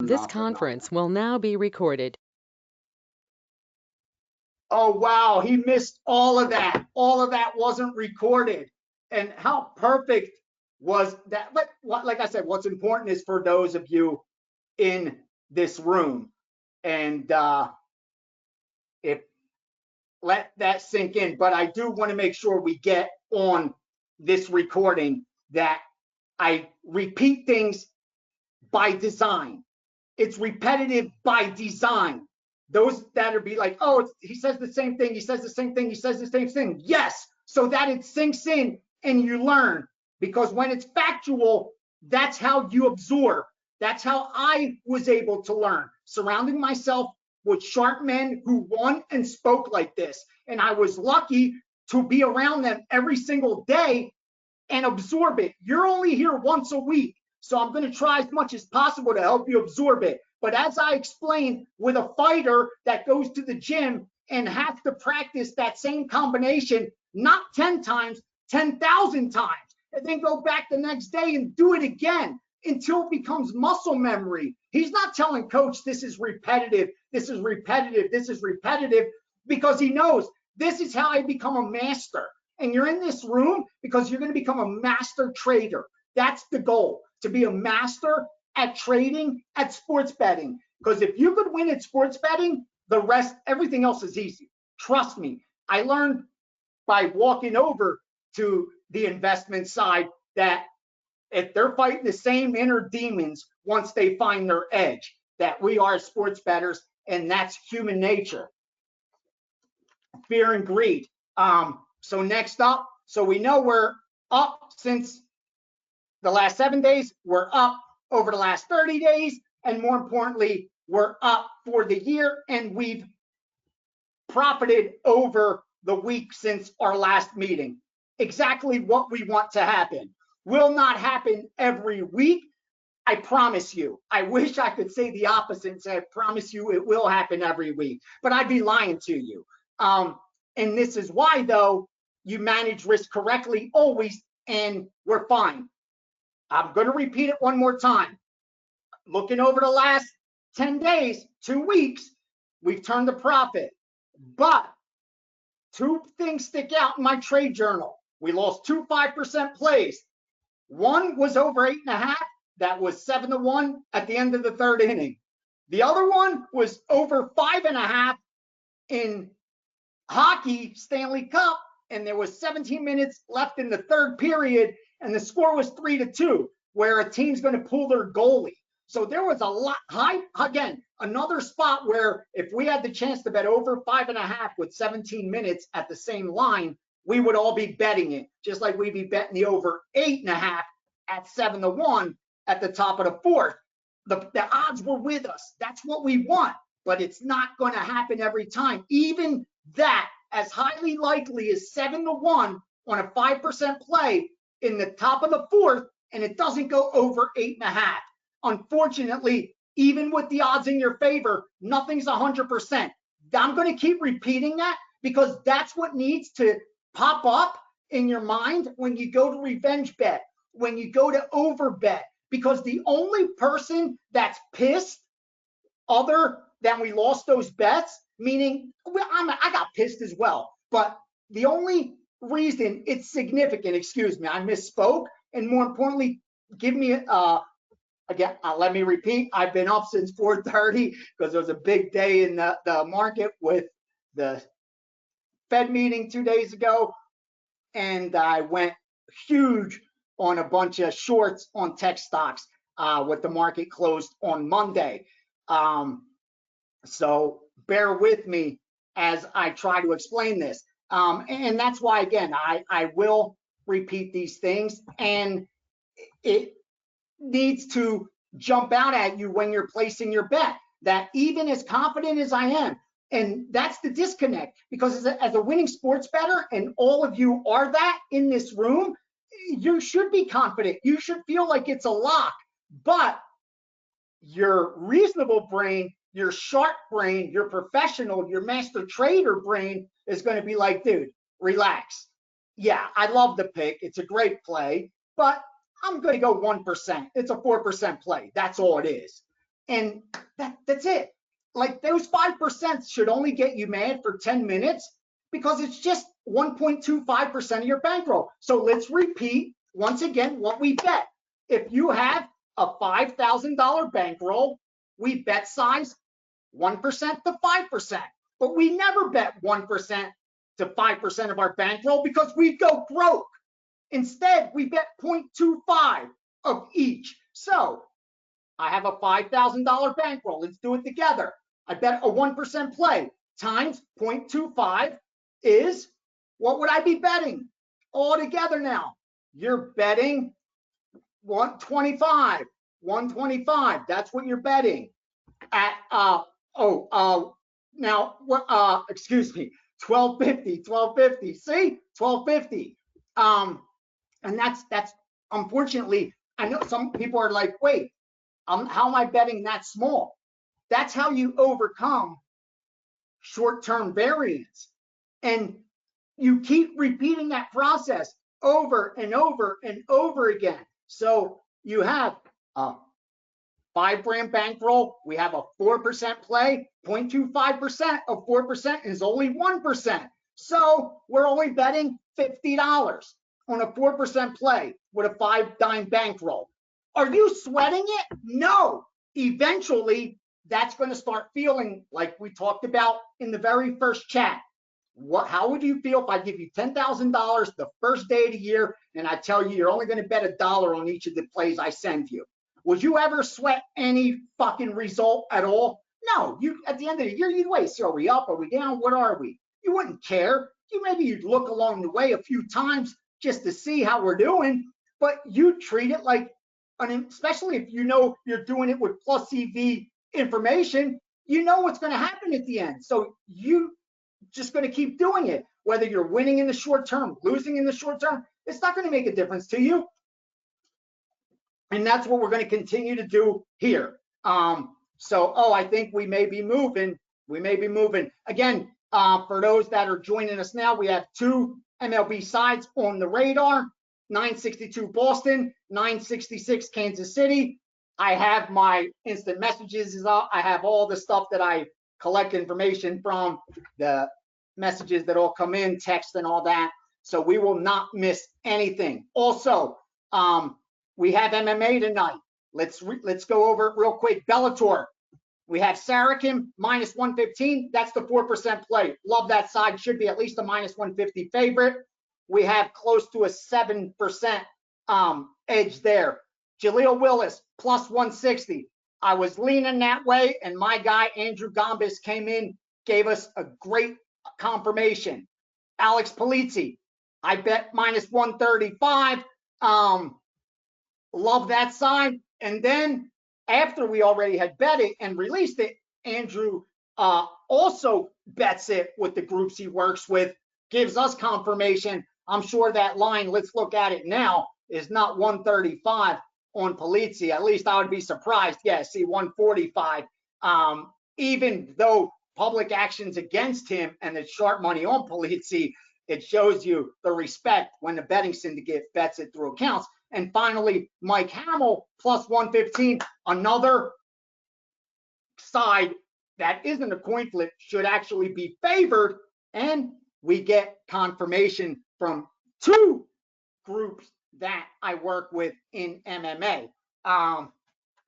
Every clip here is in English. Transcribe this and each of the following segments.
This conference will now be recorded. Oh, wow, he missed all of that. All of that wasn't recorded. And how perfect was that? But like I said, what's important is for those of you in this room. And if let that sink in. But I do want to make sure we get on this recording that I repeat things by design. It's repetitive by design. Those that are be like, oh, he says the same thing, he says the same thing, he says the same thing. Yes, so that it sinks in and you learn. Because when it's factual, that's how you absorb. That's how I was able to learn, surrounding myself with sharp men who won and spoke like this. And I was lucky to be around them every single day and absorb it. You're only here once a week. So I'm going to try as much as possible to help you absorb it. But as I explained, with a fighter that goes to the gym and has to practice that same combination, not 10 times, 10,000 times, and then go back the next day and do it again until it becomes muscle memory. He's not telling coach, this is repetitive, this is repetitive, this is repetitive, because he knows this is how I become a master. And you're in this room because you're going to become a master trader. That's the goal, to be a master at trading, at sports betting. Because if you could win at sports betting, the rest, everything else is easy. Trust me. I learned by walking over to the investment side that if they're fighting the same inner demons once they find their edge, that we are sports bettors, and that's human nature. Fear and greed. So next up, so we know we're up since the last 7 days, we're up over the last 30 days, and more importantly, we're up for the year, and we've profited over the week since our last meeting. Exactly what we want to happen. Will not happen every week, I promise you. I wish I could say the opposite and say I promise you it will happen every week, but I'd be lying to you. And this is why, though, you manage risk correctly always, and we're fine. I'm going to repeat it one more time. Looking over the last 10 days, 2 weeks, we've turned a profit. But 2 things stick out in my trade journal. We lost 2 5% plays. One was over 8.5. That was 7-1 at the end of the 3rd inning. The other one was over 5.5 in hockey Stanley Cup, and there was 17 minutes left in the 3rd period, and the score was 3-2, where a team's going to pull their goalie. So there was a lot high. Again, another spot where if we had the chance to bet over 5.5 with 17 minutes at the same line, we would all be betting it, just like we'd be betting the over 8.5 at 7-1 at the top of the 4th. The odds were with us. That's what we want, but it's not going to happen every time. Even that, as highly likely as 7-1 on a 5% play in the top of the 4th, and it doesn't go over 8.5. Unfortunately, even with the odds in your favor, nothing's 100%. I'm going to keep repeating that because that's what needs to pop up in your mind when you go to revenge bet, when you go to over bet, because the only person that's pissed other than we lost those bets, meaning I got pissed as well, but the only reason it's significant, excuse me, I misspoke, and more importantly, give me again, let me repeat, I've been up since 4:30 because there was a big day in the market with the Fed meeting 2 days ago, and I went huge on a bunch of shorts on tech stocks with the market closed on Monday. So bear with me as I try to explain this. And that's why, again, I will repeat these things, and it needs to jump out at you when you're placing your bet, that even as confident as I am, and that's the disconnect, because as a winning sports bettor, and all of you are that in this room, you should be confident. You should feel like it's a lock, but your reasonable brain, your sharp brain, your professional, your master trader brain is going to be like, dude, relax. Yeah, I love the pick. It's a great play, but I'm going to go 1%. It's a 4% play. That's all it is. And that's it. Like those 5% should only get you mad for 10 minutes because it's just 1.25% of your bankroll. So let's repeat once again what we bet. If you have a $5,000 bankroll, we bet size 1% to 5%, but we never bet 1% to 5% of our bankroll because we go broke. Instead, we bet 0.25 of each. So I have a $5,000 bankroll. Let's do it together. I bet a 1% play times 0.25 is, what would I be betting all together now? You're betting 125. 125. That's what you're betting at now what excuse me, 1250. See? 1250. And that's unfortunately, I know some people are like, wait, how am I betting that small? That's how you overcome short-term variance. And you keep repeating that process over and over and over again. So you have a $5 bankroll, we have a 4% play, 0.25% of 4% is only 1%. So we're only betting $50 on a 4% play with a $5 bankroll. Are you sweating it? No. Eventually, that's going to start feeling like we talked about in the very first chat. How would you feel if I give you $10,000 the first day of the year and I tell you you're only going to bet $1 on each of the plays I send you? Would you ever sweat any fucking result at all? No. You at the end of the year, you'd wait. So are we up? Are we down? What are we? You wouldn't care. You'd look along the way a few times just to see how we're doing, but you treat it like, especially if you know you're doing it with plus EV information, you know what's going to happen at the end. So you just going to keep doing it. Whether you're winning in the short term, losing in the short term, it's not going to make a difference to you. And that's what we're going to continue to do here. I think we may be moving. We may be moving. Again, for those that are joining us now, we have 2 MLB sides on the radar. 962 Boston, 966 Kansas City. I have my instant messages is up. I have all the stuff that I collect information from, the messages that all come in, text and all that. So we will not miss anything. Also, we have MMA tonight. Let's go over it real quick. Bellator. We have Sarakin minus 115. That's the 4% play. Love that side. Should be at least a minus 150 favorite. We have close to a 7% edge there. Jaleel Willis plus 160. I was leaning that way, and my guy Andrew Gombis came in, gave us a great confirmation. Alex Polizzi, I bet minus 135. Love that side. And then after we already had bet it and released it, Andrew also bets it with the groups he works with, gives us confirmation. I'm sure that line, let's look at it now, is not 135 on Polizzi. At least I would be surprised. Yeah, see 145. Even though public action's against him and it's sharp money on Polizzi, it shows you the respect when the betting syndicate bets it through accounts. And finally, Mike Hamill plus 115, another side that isn't a coin flip, should actually be favored. And we get confirmation from 2 groups that I work with in MMA.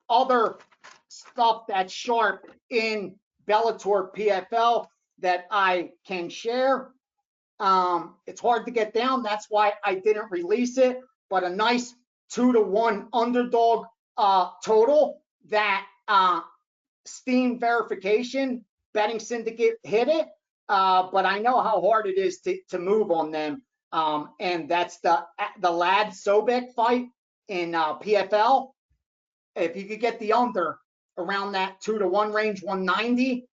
Other stuff that's sharp in Bellator PFL that I can share. It's hard to get down. That's why I didn't release it, but a nice 2-to-1 underdog total that Steam verification betting syndicate hit it. But I know how hard it is to move on them. And that's the Lad Sobek fight in PFL. If you could get the under around that 2-to-1 range, 190,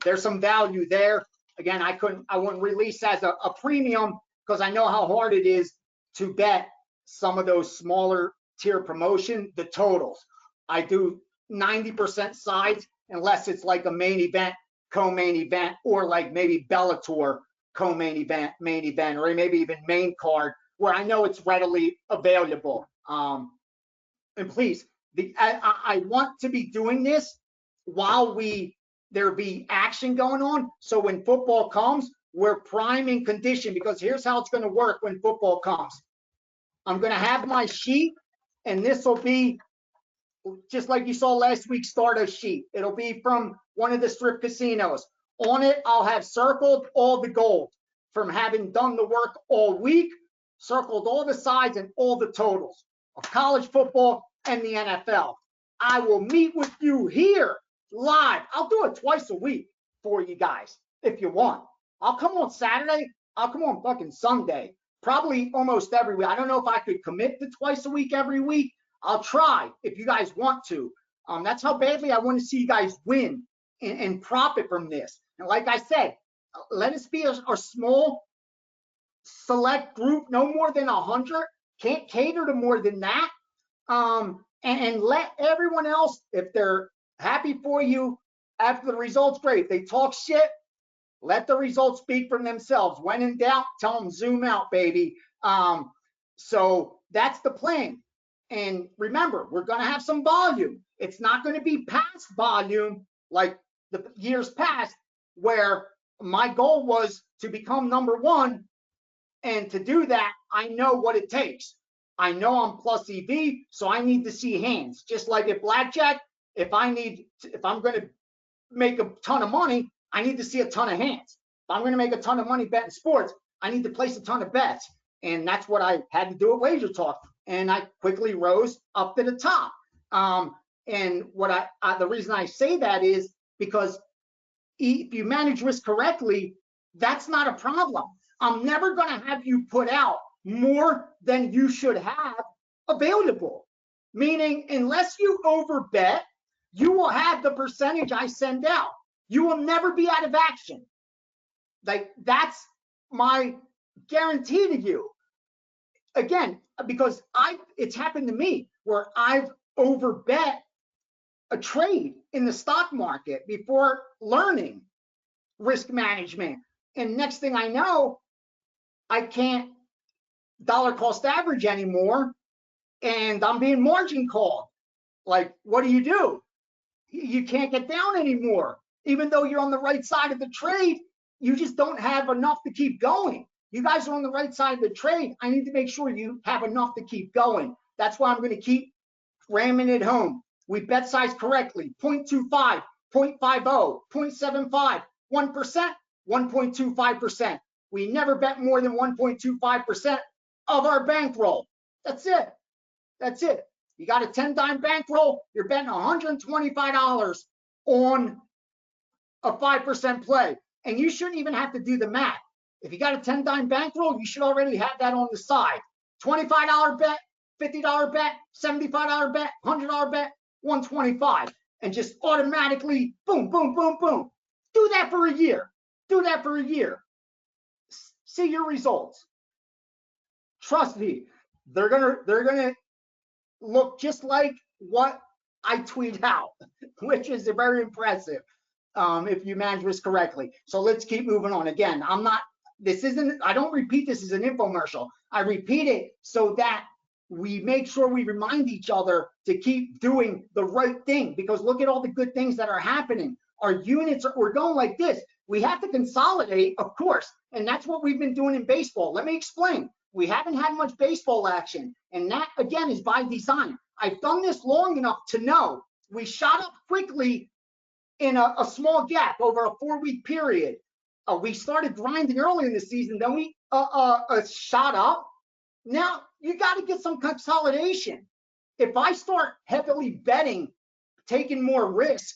there's some value there. Again, I wouldn't release as a premium because I know how hard it is to bet some of those smaller tier promotion, the totals. I do 90% sides unless it's like a main event, co-main event, or like maybe Bellator co-main event, main event, or maybe even main card where I know it's readily available. And please I want to be doing this while there be action going on. So when football comes, we're prime in condition, because here's how it's going to work when football comes. I'm going to have my sheet, and this will be just like you saw last week's starter sheet. It'll be from one of the strip casinos. On it, I'll have circled all the gold from having done the work all week, circled all the sides and all the totals of college football and the NFL. I will meet with you here live. I'll do it twice a week for you guys if you want. I'll come on Saturday. I'll come on fucking Sunday. Probably almost every week. I don't know if I could commit to twice a week every week. I'll try if you guys want to. That's how badly I want to see you guys win and profit from this. And like I said, let us be a small select group, no more than 100. Can't cater to more than that. And let everyone else, if they're happy for you after the results, great. If they talk shit, let the results speak for themselves. When in doubt, tell them zoom out, baby. So that's the plan. And remember, we're going to have some volume. It's not going to be past volume like the years past, where my goal was to become number one. And to do that, I know what it takes. I know I'm plus EV, so I need to see hands. Just like at blackjack, if I'm going to make a ton of money, I need to see a ton of hands. If I'm going to make a ton of money betting sports, I need to place a ton of bets. And that's what I had to do at WagerTalk. And I quickly rose up to the top. And what the reason I say that is because if you manage risk correctly, that's not a problem. I'm never going to have you put out more than you should have available. Meaning, unless you overbet, you will have the percentage I send out. You will never be out of action. Like, that's my guarantee to you. Again, because it's happened to me where I've overbet a trade in the stock market before learning risk management. And next thing I know, I can't dollar cost average anymore, and I'm being margin called. Like, what do? You can't get down anymore. Even though you're on the right side of the trade, you just don't have enough to keep going. You guys are on the right side of the trade. I need to make sure you have enough to keep going. That's why I'm going to keep ramming it home. We bet size correctly: 0.25, 0.50, 0.75, 1%, 1.25%. We never bet more than 1.25% of our bankroll. That's it. That's it. You got a 10-dime bankroll, you're betting $125 on a 5% play. And you shouldn't even have to do the math. If you got a 10-dime bankroll, you should already have that on the side. $25 bet, $50 bet, $75 bet, $100 bet, $125. And just automatically, boom, boom, boom, boom. Do that for a year. Do that for a year. See your results. Trust me, they're gonna look just like what I tweet out, which is very impressive if you manage this correctly. So let's keep moving on. Again, I don't repeat this as an infomercial. I repeat it so that we make sure we remind each other to keep doing the right thing, because look at all the good things that are happening. Our units, we're going like this. We have to consolidate, of course, and that's what we've been doing in baseball. Let me explain. We haven't had much baseball action, and that, again, is by design. I've done this long enough to know we shot up quickly in a small gap over a 4-week period. We started grinding early in the season, then we shot up. Now, you got to get some consolidation. If I start heavily betting, taking more risk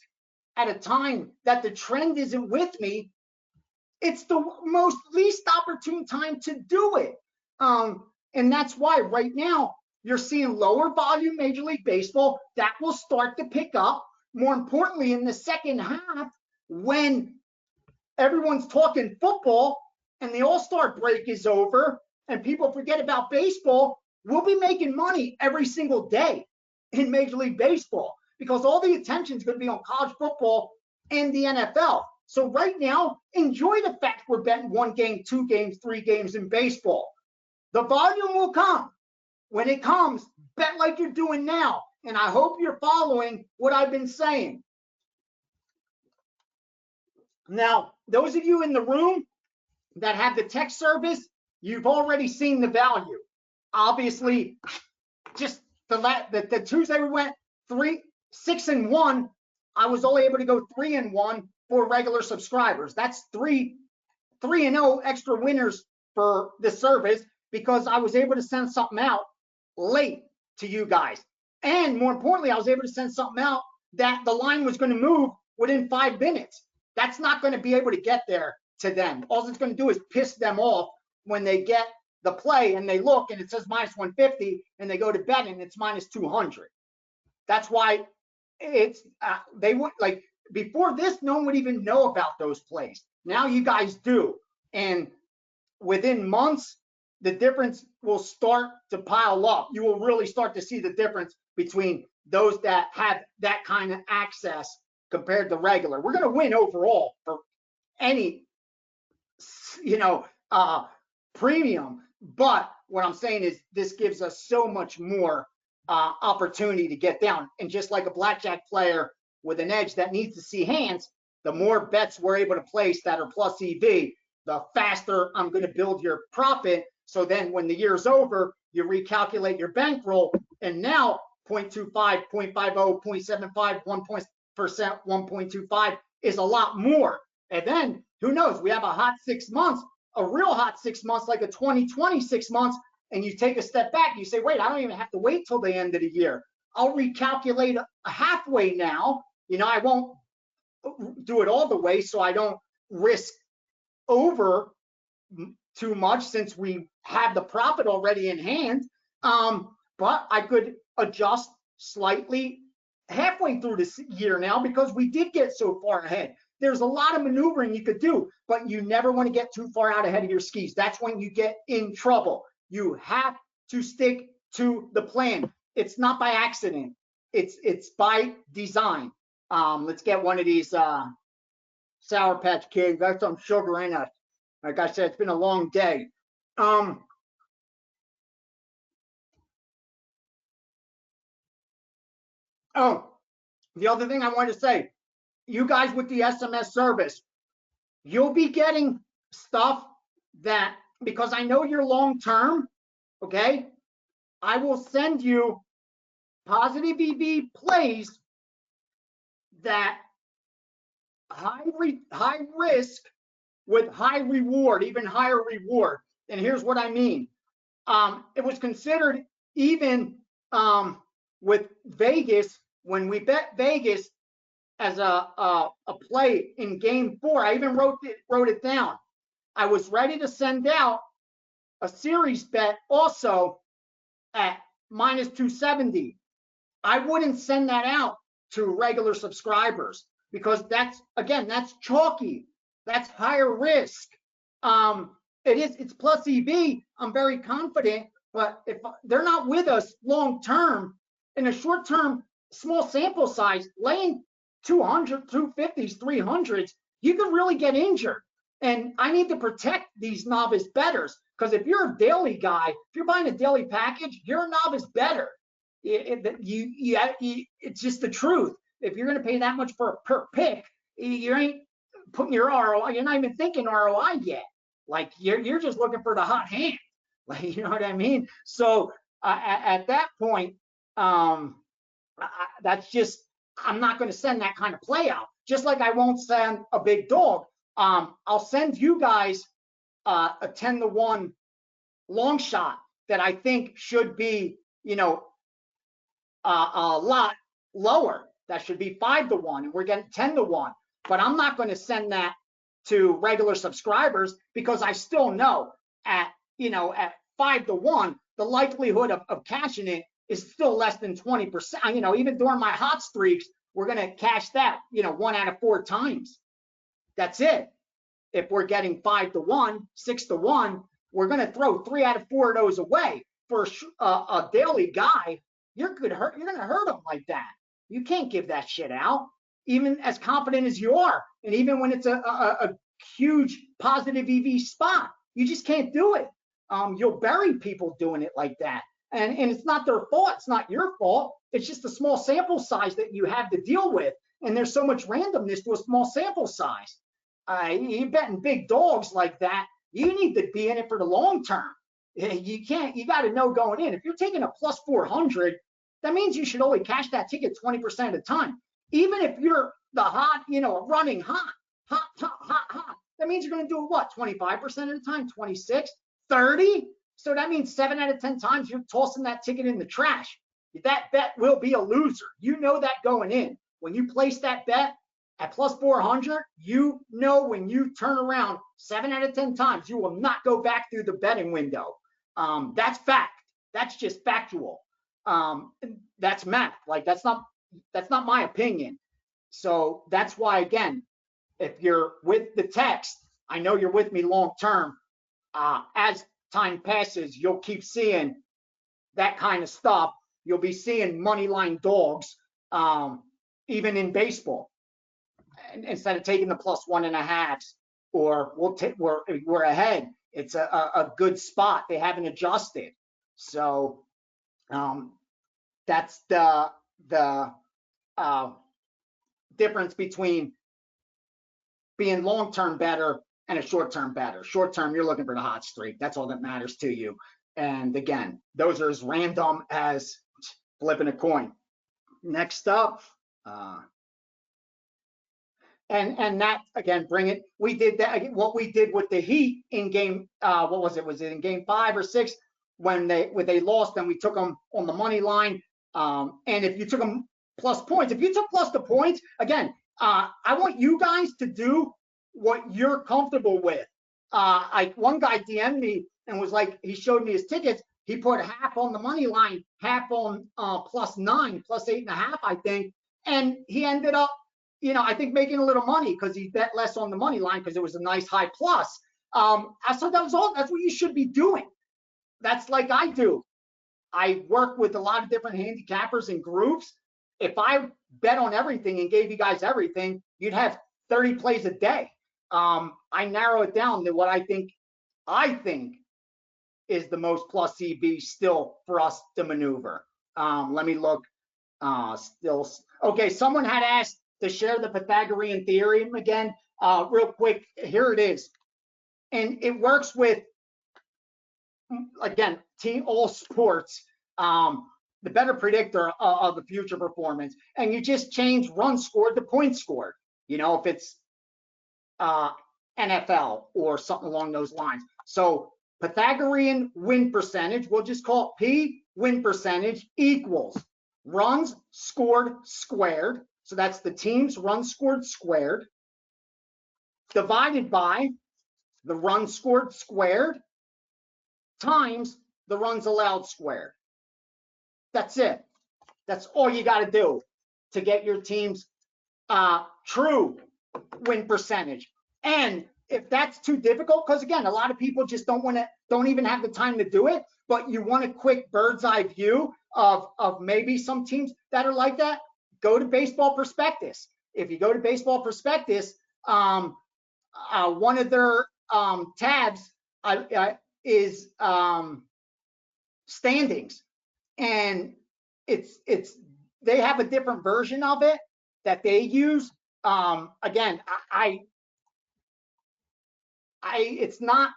at a time that the trend isn't with me, it's the most least opportune time to do it. And that's why right now you're seeing lower volume Major League Baseball. That will start to pick up. More importantly, in the second half, when everyone's talking football and the All-Star break is over and people forget about baseball, we'll be making money every single day in Major League Baseball, because all the attention is going to be on college football and the NFL. So right now, enjoy the fact we're betting 1 game, 2 games, 3 games in baseball. The volume will come. When it comes, bet like you're doing now and I hope you're following what I've been saying. Now, those of you in the room that have the text service, you've already seen the value. Obviously, just the Tuesday we went 6-1. I was only able to go 3-1 for regular subscribers. That's 3-0 extra winners for the service because I was able to send something out late to you guys. And more importantly, I was able to send something out that the line was going to move within 5 minutes. That's not going to be able to get there to them. All it's going to do is piss them off when they get the play and they look and it says -150 and they go to bet and it's -200. That's why it's they would like before this, no one would even know about those plays. Now you guys do, and within months, the difference will start to pile up. You will really start to see the difference between those that have that kind of access compared to regular. We're going to win overall for any, premium. But what I'm saying is this gives us so much more opportunity to get down. And just like a blackjack player with an edge that needs to see hands, the more bets we're able to place that are plus EV, the faster I'm going to build your profit. So then when the year's over, you recalculate your bankroll, and now 0.25, 0.50, 0.75, 1%, 1.25 is a lot more. And then who knows? We have a hot 6 months, a real hot 6 months, like a 2020 6 months, and you take a step back. You say, wait, I don't even have to wait till the end of the year. I'll recalculate halfway now. I won't do it all the way so I don't risk over too much since we have the profit already in hand. But I could adjust slightly halfway through this year now because we did get so far ahead. There's a lot of maneuvering you could do, but you never want to get too far out ahead of your skis. That's when you get in trouble. You have to stick to the plan. It's not by accident. It's by design. Let's get one of these Sour Patch Kids. Got some sugar in it. Like I said, it's been a long day. Oh, the other thing I wanted to say, you guys with the SMS service, you'll be getting stuff that, because I know you're long term, okay, I will send you positive EV plays that high risk with high reward, even higher reward. And here's what I mean. It was considered even with Vegas, when we bet Vegas as a play in game 4, I even wrote it down. I was ready to send out a series bet also at -270. I wouldn't send that out to regular subscribers because that's chalky. That's higher risk. It's plus EV. I'm very confident, but if they're not with us long term, in a short term, small sample size, laying 200, 250s, 300s, you could really get injured. And I need to protect these novice bettors because if you're a daily guy, if you're buying a daily package, you're a novice bettor. It's just the truth. If you're going to pay that much per pick, you ain't putting your ROI. You're not even thinking ROI yet. Like you're just looking for the hot hand. Like, you know what I mean? So at that point, that's just, I'm not going to send that kind of play out. Just like I won't send a big dog. I'll send you guys a 10-1 long shot that I think should be, a lot lower. That should be 5-1, and we're getting 10-1. But I'm not going to send that to regular subscribers because I still know at 5-1, the likelihood of cashing it is still less than 20%. Even during my hot streaks, we're going to cash that, 1 out of 4 times. That's it. If we're getting 5-1, 6-1, we're going to throw 3 out of 4 of those away. For a daily guy, you're going to hurt him like that. You can't give that shit out, even as confident as you are. And even when it's a huge positive EV spot, you just can't do it. You'll bury people doing it like that. And it's not their fault. It's not your fault. It's just a small sample size that you have to deal with. And there's so much randomness to a small sample size. You betting big dogs like that, you need to be in it for the long term. You can't, you got to know going in. If you're taking a plus 400, that means you should only cash that ticket 20% of the time. Even if you're the hot, running hot, that means you're going to do it what, 25% of the time, 26, 30? So that means 7 out of 10 times you're tossing that ticket in the trash. That bet will be a loser. You know that going in. When you place that bet at plus 400, you know when you turn around 7 out of 10 times, you will not go back through the betting window. That's fact. That's just factual. That's math. Like that's not my opinion. So that's why, again, if you're with the text, I know you're with me long term. As time passes, you'll keep seeing that kind of stuff. You'll be seeing money line dogs, even in baseball. And instead of taking the plus 1.5s, or we're ahead. It's a good spot. They haven't adjusted. So that's the difference between being long-term better and a short-term better. Short-term, you're looking for the hot streak. That's all that matters to you. And again, those are as random as flipping a coin. Next up, and that again, bring it. We did that. What we did with the Heat in game, what was it? Was it in game 5 or 6 when they lost? And we took them on the money line. And if you took them plus points, if you took plus the points, again, I want you guys to do what you're comfortable with. One guy DM'd me and was like, he showed me his tickets. He put half on the money line, half on plus 9, plus 8.5, I think. And he ended up, I think making a little money because he bet less on the money line because it was a nice high plus. So that's what you should be doing. That's like I do. I work with a lot of different handicappers and groups. If I bet on everything and gave you guys everything, you'd have 30 plays a day. I narrow it down to what I think is the most plus EV still for us to maneuver. Let me look. Okay, someone had asked to share the Pythagorean theorem again. Real quick, here it is. And it works with, again, all sports, the better predictor of the future performance. And you just change runs scored to points scored. If it's NFL or something along those lines. So Pythagorean win percentage, we'll just call it P win percentage equals runs scored squared. So that's the team's runs scored squared divided by the runs scored squared times the runs allowed squared. That's it. That's all you got to do to get your team's true win percentage. And if that's too difficult, because again, a lot of people just don't even have the time to do it, but you want a quick bird's eye view of maybe some teams that are like that, go to Baseball Prospectus. If you go to Baseball Prospectus, one of their tabs is standings, and they have a different version of it that they use. Again, it's not,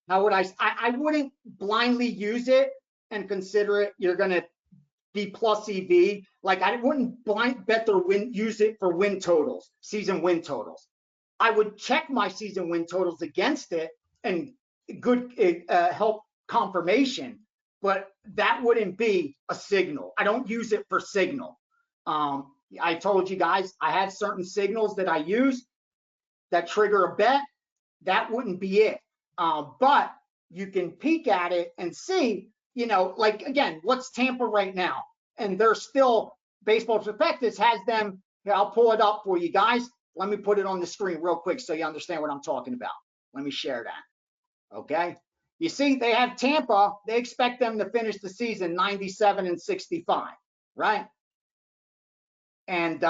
how would I wouldn't blindly use it and consider it you're going to be plus EV. Like I wouldn't use it for win totals, season win totals. I would check my season win totals against it and help confirmation, but that wouldn't be a signal. I don't use it for signal. I told you guys I have certain signals that I use that trigger a bet. That wouldn't be it. But you can peek at it and see, like again, what's Tampa right now? And they're still, Baseball Prospectus has them. Here, I'll pull it up for you guys. Let me put it on the screen real quick so you understand what I'm talking about. Let me share that. Okay. You see, they have Tampa. They expect them to finish the season 97-65, right? And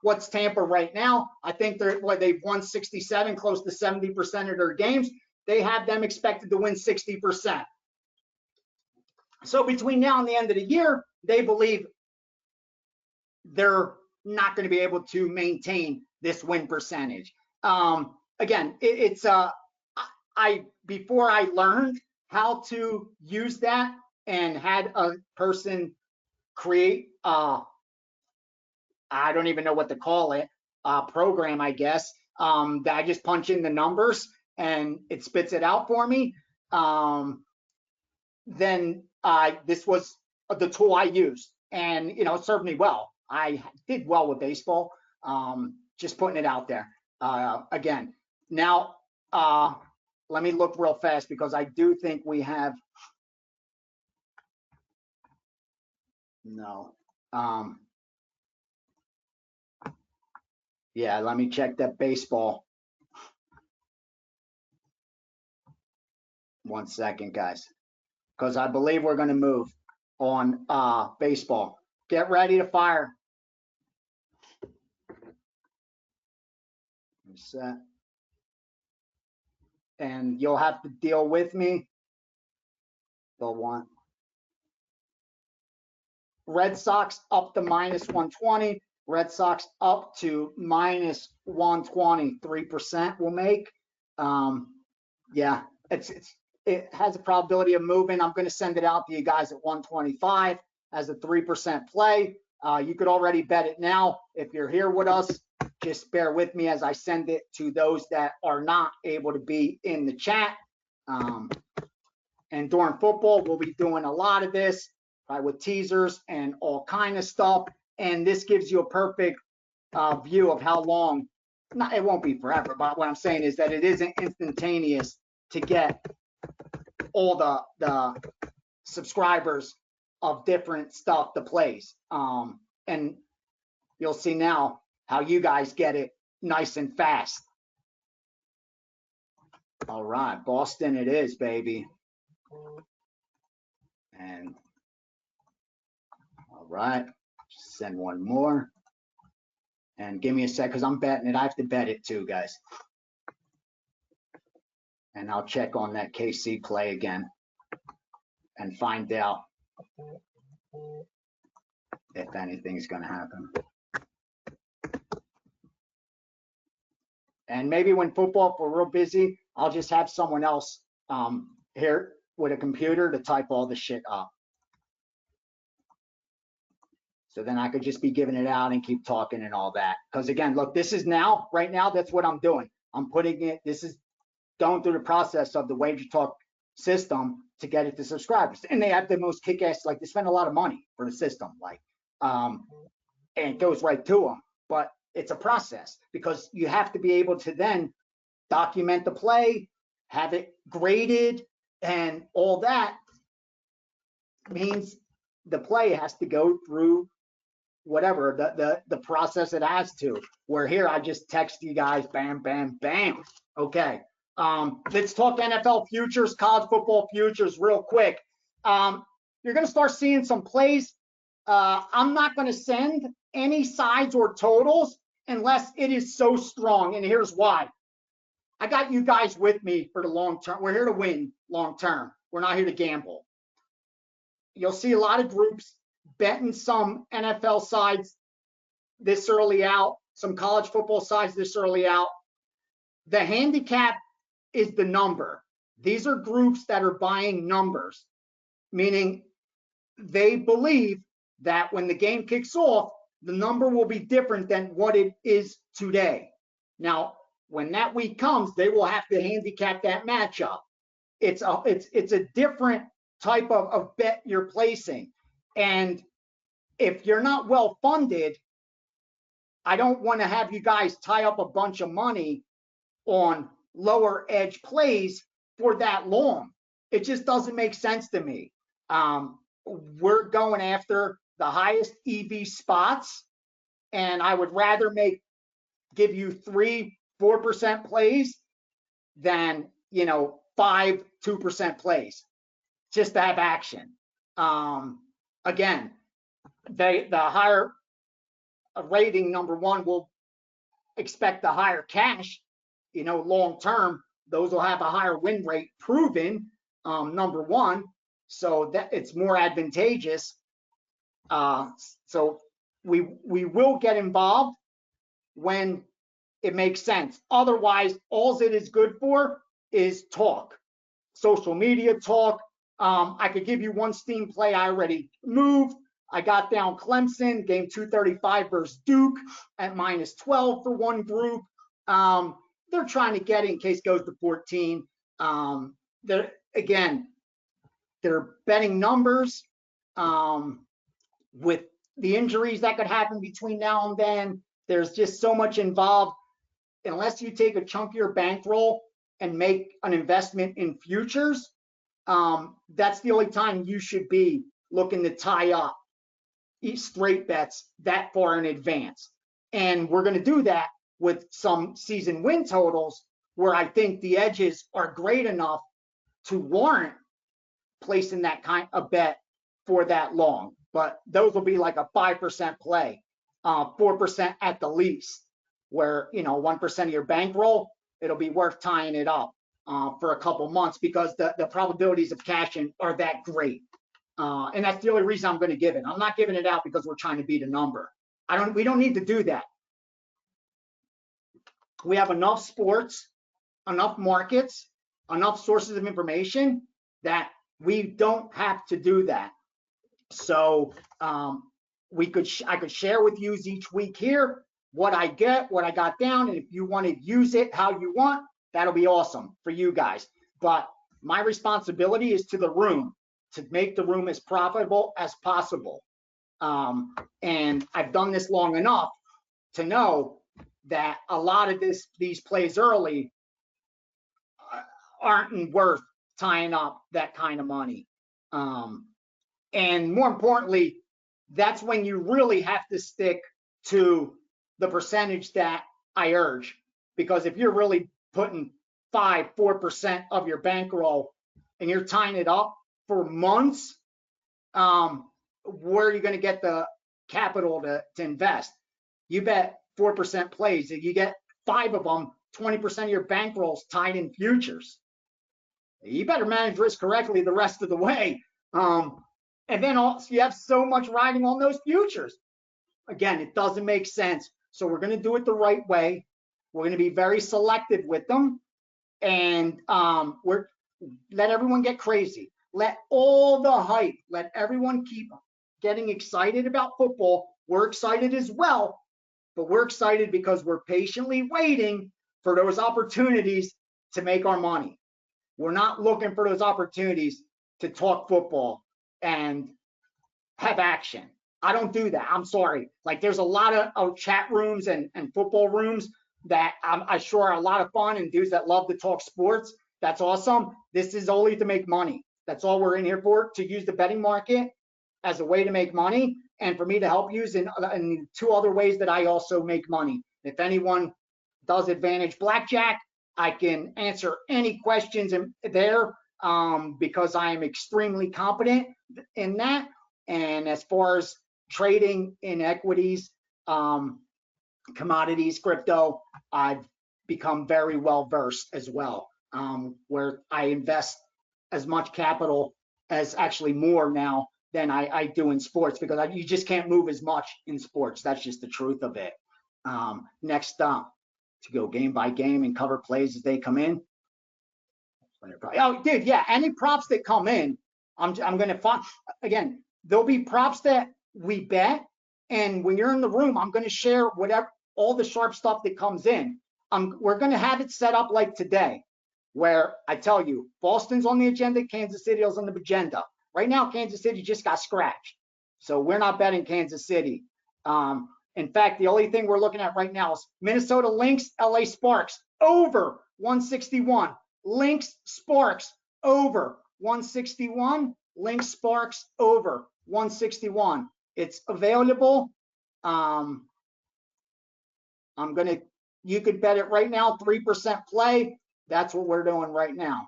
what's Tampa right now? I think they've won 67, close to 70% of their games. They have them expected to win 60%. So between now and the end of the year, they believe they're not going to be able to maintain this win percentage. Again, it's before I learned how to use that and had a person create I don't even know what to call it, program, I guess, that I just punch in the numbers and it spits it out for me. Then this was the tool I used, and it served me well. I did well with baseball. Just putting it out there. Again, now let me look real fast because I do think we have no. Yeah, let me check that baseball. 1 second, guys, because I believe we're going to move on baseball. Get ready to fire. Set. And you'll have to deal with me. They'll want Red Sox up to minus 120. Red Sox up to minus 120. 3% will make. Yeah, it has a probability of moving. I'm going to send it out to you guys at 125 as a 3% play. You could already bet it now. If you're here with us, just bear with me as I send it to those that are not able to be in the chat. And during football, we'll be doing a lot of this, right, with teasers and all kind of stuff. And this gives you a perfect view of how long. It won't be forever, but what I'm saying is that it isn't instantaneous to get all the subscribers of different stuff to plays. And you'll see now how you guys get it nice and fast. All right, Boston it is, baby. And all right, send one more. And give me a sec, because I'm betting it. I have to bet it too, guys. And I'll check on that KC play again and find out if anything's going to happen. And maybe when football, if we're real busy, I'll just have someone else here with a computer to type all the shit up. So then I could just be giving it out and keep talking and all that. Because again, look, this is now, right now, that's what I'm doing. I'm putting it, this is going through the process of the WagerTalk system to get it to subscribers. And they have the most kick-ass, like they spend a lot of money for the system, like, and it goes right to them. But it's a process because you have to be able to then document the play, have it graded, and all that means the play has to go through whatever the process it has to. Where here I just text you guys, bam, bam, bam. Okay, let's talk NFL futures, college football futures real quick. You're going to start seeing some plays. I'm not going to send any sides or totals unless it is so strong, and here's why. I got you guys with me for the long term. We're here to win long term. We're not here to gamble. You'll see a lot of groups betting some NFL sides this early out, some college football sides this early out. The handicap is the number. These are groups that are buying numbers, meaning they believe that when the game kicks off, the number will be different than what it is today. Now, when that week comes, they will have to handicap that matchup. It's a different type of bet you're placing. And if you're not well funded, I don't want to have you guys tie up a bunch of money on lower edge plays for that long. It just doesn't make sense to me. We're going after the highest EV spots, and I would rather give you 3-4% plays than 5-2% plays just to have action. Again, the higher rating, number one, will expect the higher cash. Long term, those will have a higher win rate proven, number one. so that it's more advantageous. So we will get involved when it makes sense. Otherwise, all it is good for is talk, social media talk. I could give you one Steam play I already moved. I got down Clemson, game 235 versus Duke at -12 for one group. They're trying to get it in case it goes to 14. They're betting numbers with the injuries that could happen between now and then. There's just so much involved. Unless you take a chunk of your bankroll and make an investment in futures, that's the only time you should be looking to tie up straight bets that far in advance. And we're going to do that with some season win totals where I think the edges are great enough to warrant placing that kind of bet for that long. But those will be like a 5% play, 4% at the least, where 1% of your bankroll, it'll be worth tying it up for a couple months because the probabilities of cashing are that great. And that's the only reason I'm going to give it. I'm not giving it out because we're trying to beat a number. We don't need to do that. We have enough sports, enough markets, enough sources of information that we don't have to do that. So I could share with you each week here what I get, what I got down, and if you want to use it how you want, that'll be awesome for you guys. But my responsibility is to the room, to make the room as profitable as possible. And I've done this long enough to know that a lot of these plays early aren't worth tying up that kind of money. And more importantly, that's when you really have to stick to the percentage that I urge. Because if you're really putting 5-4% of your bankroll and you're tying it up for months, where are you going to get the capital to invest? You bet 4% plays. If you get 5 of them, 20% of your bankroll's tied in futures. You better manage risk correctly the rest of the way. And then also you have so much riding on those futures. Again, it doesn't make sense. So we're going to do it the right way. We're going to be very selective with them. And let everyone get crazy. Let all the hype, let everyone keep getting excited about football. We're excited as well, but we're excited because we're patiently waiting for those opportunities to make our money. We're not looking for those opportunities to talk football and have action. I don't do that. I'm sorry. Like there's a lot of chat rooms and football rooms that I'm sure are a lot of fun, and dudes that love to talk sports. That's awesome. This is only to make money. That's all we're in here for, to use the betting market as a way to make money, and for me to help use in 2 other ways that I also make money. If anyone does advantage blackjack, I can answer any questions there because I am extremely competent in that. And as far as trading in equities, commodities, crypto, I've become very well versed as well, where I invest as much capital as actually more now than I do in sports, because you just can't move as much in sports. That's just the truth of it. Next up, to go game by game and cover plays as they come in. Oh, dude, yeah, any props that come in, I'm going to find. Again, there'll be props that we bet, and when you're in the room, I'm going to share whatever, all the sharp stuff that comes in. We're going to have it set up like today, where I tell you, Boston's on the agenda, Kansas City is on the agenda. Right now, Kansas City just got scratched, so we're not betting Kansas City. In fact, the only thing we're looking at right now is Minnesota Lynx, LA Sparks, over 161. Lynx Sparks, over 161. Lynx Sparks, over 161. It's available. You could bet it right now, 3% play. That's what we're doing right now.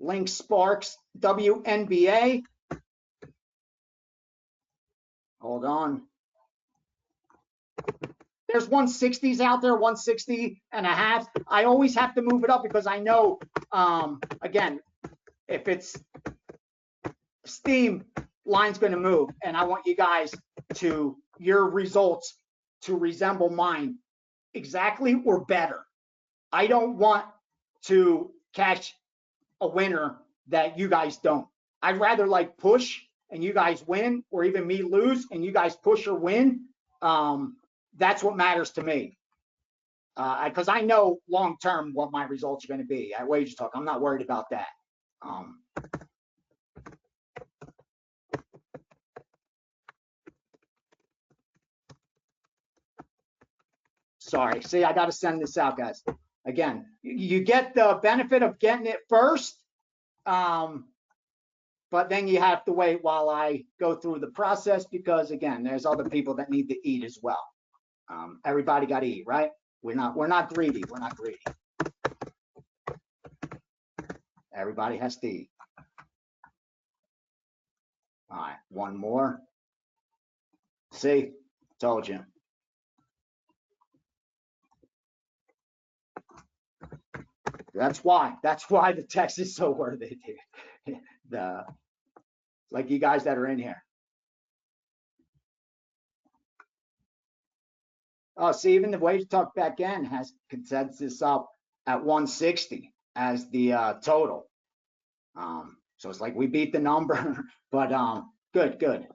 Lynx Sparks, WNBA. Hold on. There's 160s out there, 160 and a half. I always have to move it up because I know, again, if it's esteemed line's going to move, and I want you guys to, your results to resemble mine exactly or better. I don't want to catch a winner that you guys don't. I'd rather like push and you guys win, or even me lose and you guys push or win. That's what matters to me. Because I know long term what my results are going to be at WagerTalk. I'm not worried about that. Sorry, see, I got to send this out, guys. Again, you get the benefit of getting it first, but then you have to wait while I go through the process, because again, there's other people that need to eat as well. Everybody got to eat, right? We're not greedy. We're not greedy. Everybody has to eat. All right, one more. See, told you. That's why the text is so worth it, dude. Like you guys that are in here. Oh, see, even the WagerTalk back end has consensus up at 160 as the total. So it's like we beat the number, but good.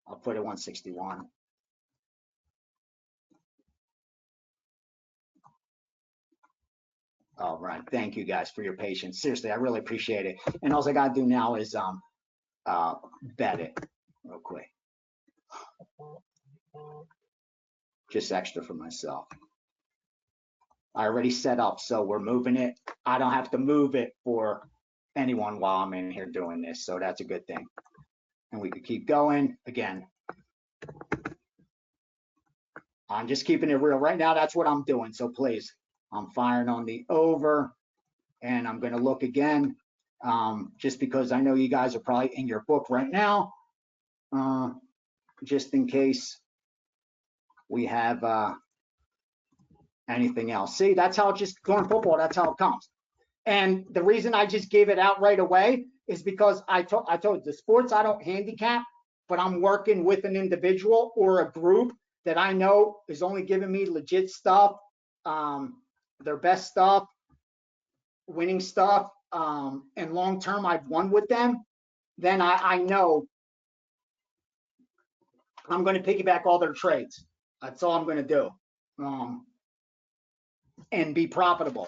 I'll put it 161. All right, thank you guys for your patience. Seriously, I really appreciate it. And all I gotta do now is bet it real quick. Just extra for myself. I already set up, so we're moving it. I don't have to move it for anyone while I'm in here doing this, so that's a good thing. And we could keep going. Again, I'm just keeping it real. Right now, that's what I'm doing, so please. I'm firing on the over, and I'm going to look again, just because I know you guys are probably in your book right now, just in case we have anything else. See, that's how it just during football, that's how it comes. And the reason I just gave it out right away is because I told you, the sports I don't handicap, but I'm working with an individual or a group that I know is only giving me legit stuff, their best stuff, winning stuff, and long term I've won with them. Then I know I'm going to piggyback all their trades. That's all I'm going to do, and be profitable.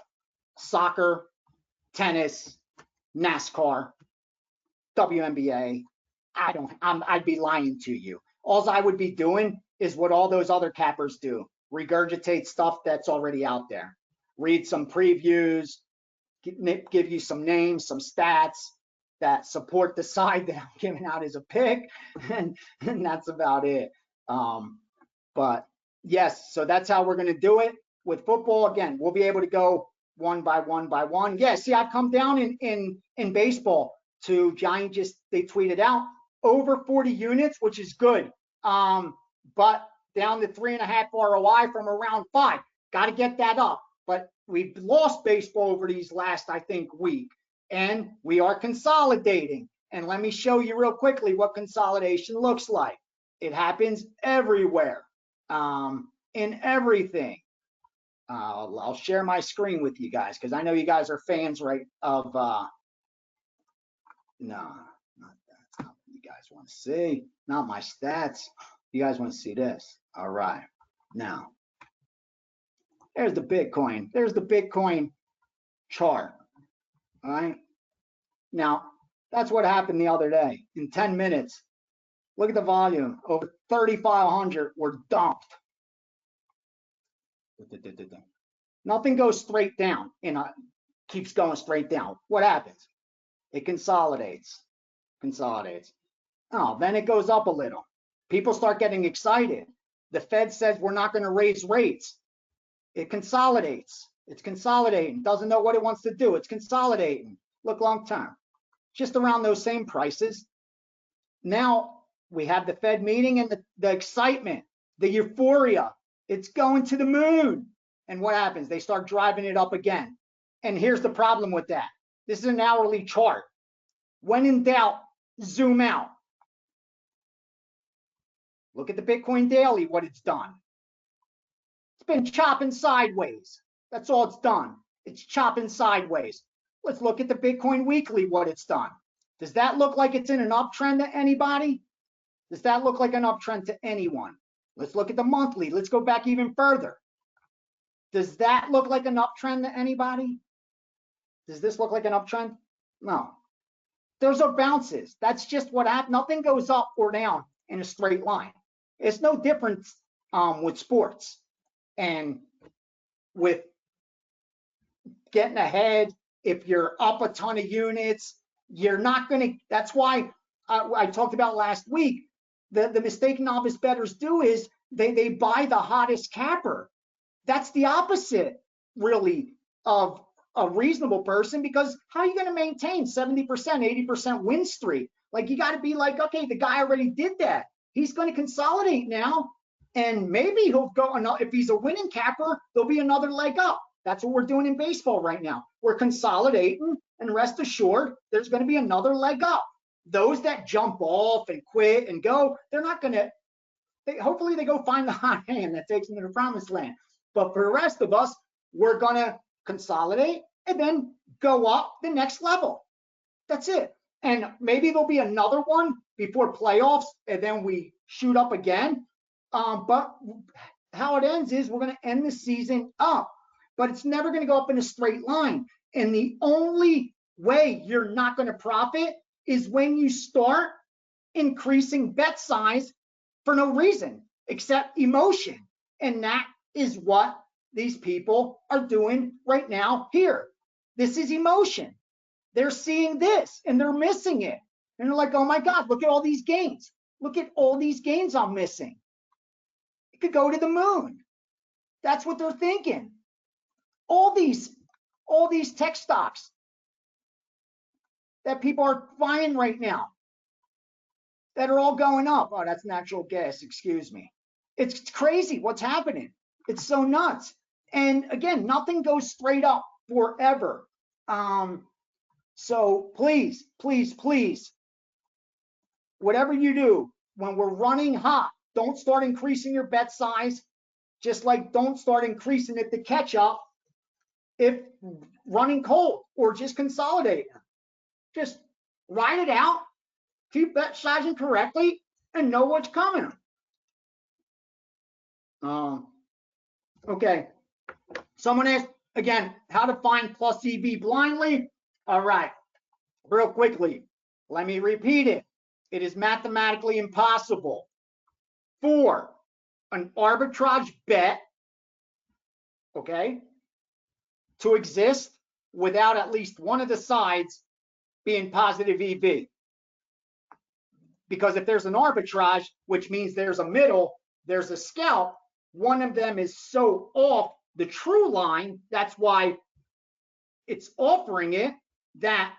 Soccer, tennis, NASCAR, WNBA. I'd be lying to you. All I would be doing is what all those other cappers do: regurgitate stuff that's already out there. Read some previews, give you some names, some stats that support the side that I'm giving out as a pick, and that's about it. But yes, so that's how we're going to do it. With football, again, we'll be able to go one by one by one. Yeah, see, I've come down in baseball to Gianni, just they tweeted out over 40 units, which is good. But down to 3.5 ROI from around 5. Got to get that up. But we've lost baseball over these last, I think, week. And we are consolidating. And let me show you real quickly what consolidation looks like. It happens everywhere, in everything. I'll share my screen with you guys because I know you guys are fans, right, of no, not that's not what you guys want to see. Not my stats. You guys want to see this. All right. Now, there's the Bitcoin. There's the Bitcoin chart. All right. Now, that's what happened the other day. In 10 minutes, look at the volume. Over 3,500 were dumped. Nothing goes straight down, keeps going straight down. What happens? It consolidates. Oh, then it goes up a little. People start getting excited. The Fed says we're not going to raise rates. It consolidates. It's consolidating. Doesn't know what it wants to do. It's consolidating. Look long term. Just around those same prices. Now we have the Fed meeting and the excitement, the euphoria. It's going to the moon. And what happens? They start driving it up again. And here's the problem with that. This is an hourly chart. When in doubt, zoom out. Look at the Bitcoin daily, what it's done. It's been chopping sideways. That's all it's done. It's chopping sideways. Let's look at the Bitcoin weekly, what it's done. Does that look like it's in an uptrend to anybody? Does that look like an uptrend to anyone? Let's look at the monthly. Let's go back even further. Does that look like an uptrend to anybody? Does this look like an uptrend? No. Those are bounces. That's just what happens. Nothing goes up or down in a straight line. It's no different with sports and with getting ahead. If you're up a ton of units, you're not going to. That's why I talked about last week. The mistake novice bettors do is they buy the hottest capper. That's the opposite, really, of a reasonable person, because how are you going to maintain 70%, 80% win streak? Like, you got to be like, okay, the guy already did that. He's going to consolidate now, and maybe he'll go. If he's a winning capper, there'll be another leg up. That's what we're doing in baseball right now. We're consolidating, and rest assured, there's going to be another leg up. Those that jump off and quit and go, they're not going to. Hopefully, they go find the hot hand that takes them to the promised land. But for the rest of us, we're going to consolidate and then go up the next level. That's it. And maybe there'll be another one before playoffs, and then we shoot up again. But how it ends is we're going to end the season up. But it's never going to go up in a straight line. And the only way you're not going to profit is when you start increasing bet size for no reason except emotion. And that is what these people are doing right now here. This is emotion. They're seeing this and they're missing it. And they're like, oh my God, look at all these gains. Look at all these gains I'm missing. It could go to the moon. That's what they're thinking. All these tech stocks that people are buying right now that are all going up. Oh, that's natural gas, excuse me. It's crazy what's happening. It's so nuts. And again, nothing goes straight up forever. So please, please, please, whatever you do, when we're running hot, don't start increasing your bet size, just like don't start increasing it to catch up if running cold, or just consolidate. Just ride it out, keep bet sizing correctly, and know what's coming. Okay. Someone asked, again, how to find plus EV blindly. All right, real quickly, let me repeat it. It is mathematically impossible for an arbitrage bet, okay, to exist without at least one of the sides being positive EV. Because if there's an arbitrage, which means there's a middle, there's a scalp, one of them is so off the true line, that's why it's offering it, that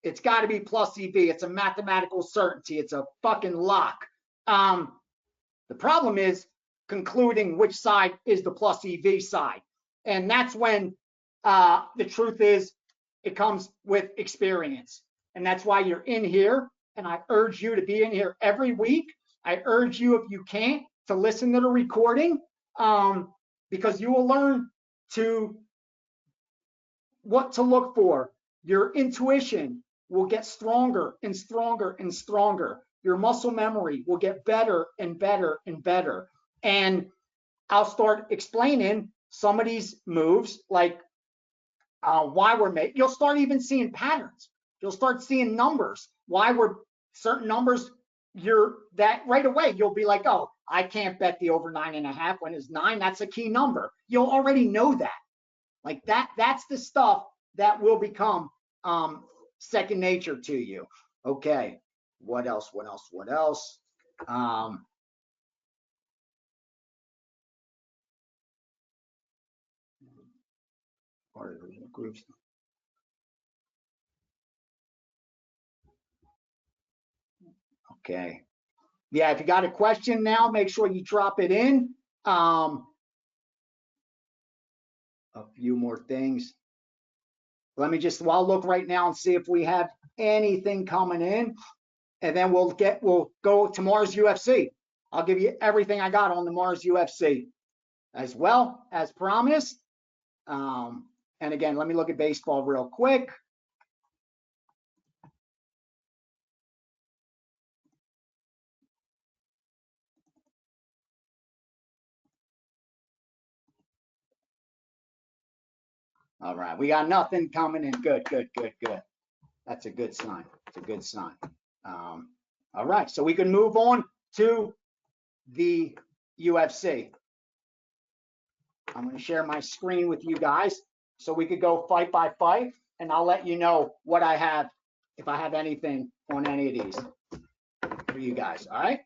it's got to be plus EV. It's a mathematical certainty. It's a fucking lock. The problem is concluding which side is the plus EV side. And that's when the truth is it comes with experience. And that's why you're in here. And I urge you to be in here every week. I urge you, if you can't, to listen to the recording, because you will learn what to look for. Your intuition will get stronger and stronger and stronger. Your muscle memory will get better and better and better. And I'll start explaining some of these moves, like why we're made. You'll start even seeing patterns. You'll start seeing numbers. Why we're certain numbers. You're that right away. You'll be like, oh, I can't bet the over 9.5 when it's 9. That's a key number. You'll already know that. Like that. That's the stuff that will become second nature to you. Okay. What else? What else? What else? Part of the groups. Okay. Yeah, if you got a question now, make sure you drop it in. A few more things. Let me just, well, I'll look right now and see if we have anything coming in, and then we'll go to Mars UFC. I'll give you everything I got on the Mars UFC as well as promised. And again, let me look at baseball real quick. All right, we got nothing coming in. Good. That's a good sign. It's a good sign. All right, so we can move on to the UFC. I'm going to share my screen with you guys so we could go fight by fight, and I'll let you know what I have, if I have anything on any of these for you guys. All right.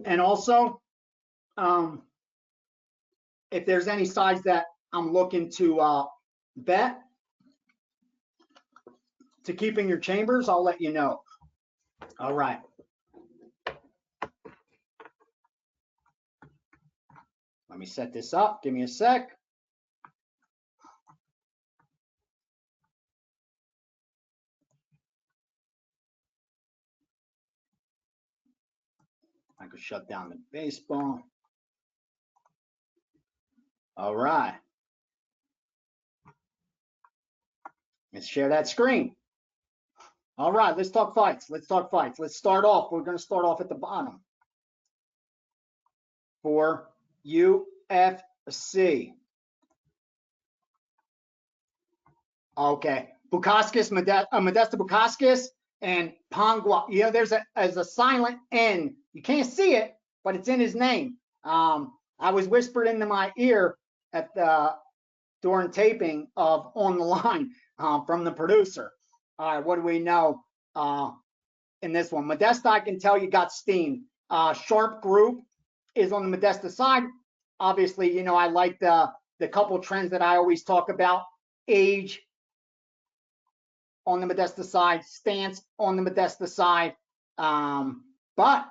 And also, if there's any sides that I'm looking to bet to keep in your chambers, I'll let you know. All right. Let me set this up. Give me a sec. I could shut down the baseball. All right. Let's share that screen. All right, let's talk fights. Let's talk fights. Let's start off. We're going to start off at the bottom for UFC. Okay, Bukauskas, Modesta Bukauskas, and Pongwa. You know, there's a silent N. You can't see it, but it's in his name. I was whispered into my ear at during taping of On the Line from the producer. All right, what do we know in this one? Modesta, I can tell you, got steamed. Sharp Group is on the Modesta side. Obviously, you know, I like the couple trends that I always talk about. Age on the Modesta side, stance on the Modesta side. But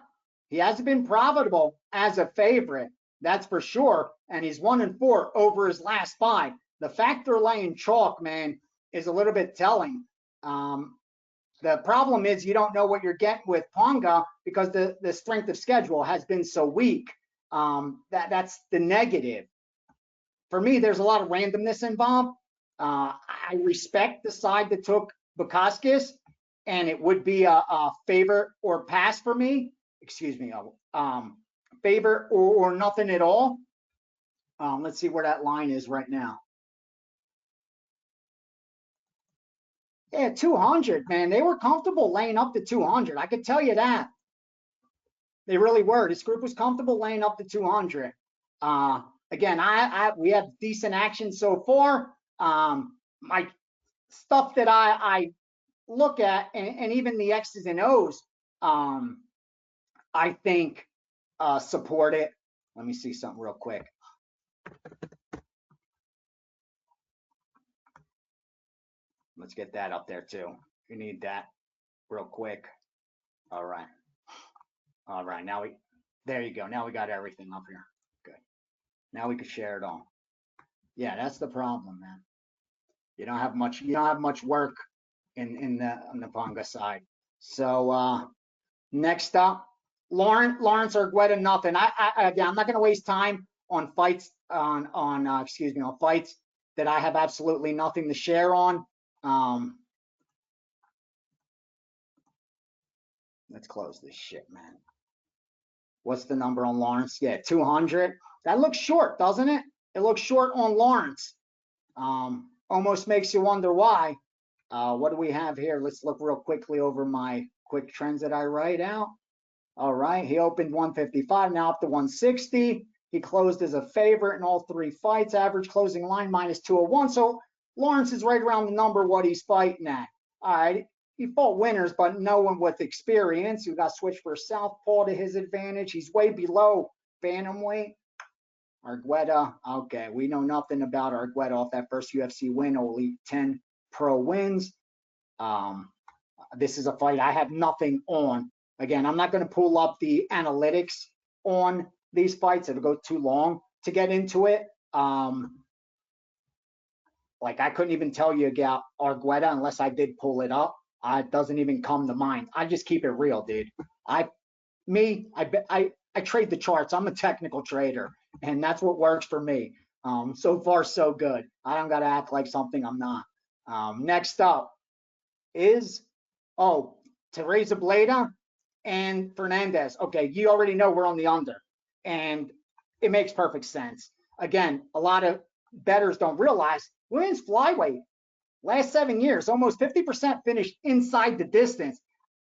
he hasn't been profitable as a favorite, that's for sure. And he's 1-4 over his last 5. The fact they're laying chalk, man, is a little bit telling. The problem is you don't know what you're getting with Ponga because the strength of schedule has been so weak. That's the negative. For me, there's a lot of randomness involved. I respect the side that took Bukauskas, and it would be a favor or pass for me. Excuse me, favor or nothing at all. Let's see where that line is right now. Yeah, 200, man. They were comfortable laying up to 200. I could tell you that. They really were. This group was comfortable laying up to 200. Again, we have decent action so far. My stuff that I look at, and even the X's and O's, I think support it. Let me see something real quick. Let's get that up there too. You need that real quick. All right. All right. Now there you go. Now we got everything up here. Good. Now we can share it all. Yeah, that's the problem, man. You don't have much work on the Ponga side. So next up, Lawrence Argueta, nothing. Again, I'm not going to waste time on fights on fights that I have absolutely nothing to share on. Let's close this shit, man. What's the number on Lawrence? Yeah, 200. That looks short, doesn't it? It looks short on Lawrence. Almost makes you wonder why. What do we have here? Let's look real quickly over my quick trends that I write out. All right, he opened 155, now up to 160. He closed as a favorite in all 3 fights. Average closing line -201. So Lawrence is right around the number what he's fighting at. All right, he fought winners, but no one with experience. Who got switched for southpaw to his advantage. He's way below bantamweight. Argueta, okay, we know nothing about Argueta off that first UFC win, only 10 pro wins. This is a fight I have nothing on. Again, I'm not going to pull up the analytics on these fights. It'll go too long. to get into it. Like I couldn't even tell you about Argueta unless I did pull it up. It doesn't even come to mind. I just keep it real, dude. I trade the charts. I'm a technical trader, and that's what works for me. So far, so good. I don't got to act like something I'm not. Next up is, Teresa Bleda and Fernandez. Okay, you already know we're on the under, and it makes perfect sense. Again, a lot of bettors don't realize women's flyweight, last 7 years, almost 50% finished inside the distance.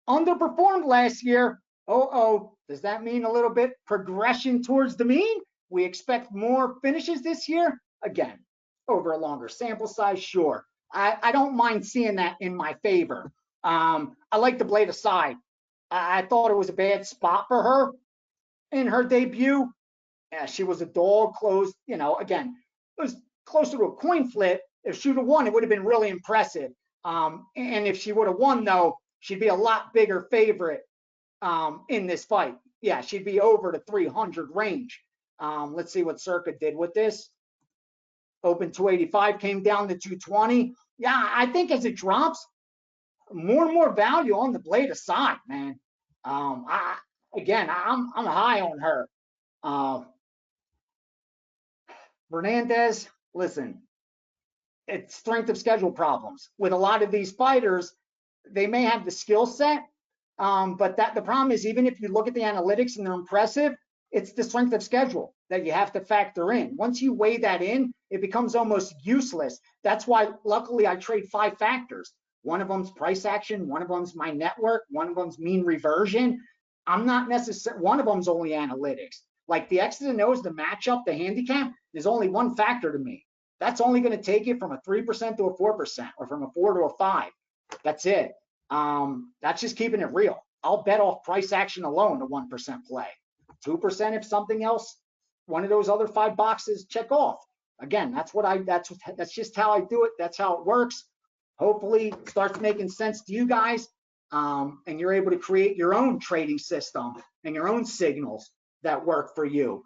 Underperformed last year. Does that mean a little bit progression towards the mean? We expect more finishes this year. Again, over a longer sample size, sure. I don't mind seeing that in my favor. I like the Blade aside. I thought it was a bad spot for her in her debut. Yeah, she was a dog, close, again, it was closer to a coin flip. If she would have won, it would have been really impressive. And if she would have won, though, she'd be a lot bigger favorite in this fight. Yeah, she'd be over the 300 range. Let's see what Circa did with this. Open 285, came down to 220. Yeah, I think as it drops, more and more value on the Blade aside, man. I'm high on her. Fernandez, listen, it's strength of schedule problems. With a lot of these fighters, they may have the skill set, but the problem is, even if you look at the analytics and they're impressive, it's the strength of schedule that you have to factor in. Once you weigh that in, it becomes almost useless. That's why, luckily, I trade 5 factors. One of them's price action, one of them's my network, one of them's mean reversion. I'm not necessarily, one of them's only analytics. Like the X's and O's, the matchup, the handicap, there's only one factor to me. That's only going to take it from a 3% to a 4%, or from a 4 to a 5. That's it. That's just keeping it real. I'll bet off price action alone a 1% play. 2% if something else, one of those other 5 boxes check off. Again, that's just how I do it. That's how it works. Hopefully it starts making sense to you guys, and you're able to create your own trading system and your own signals that work for you.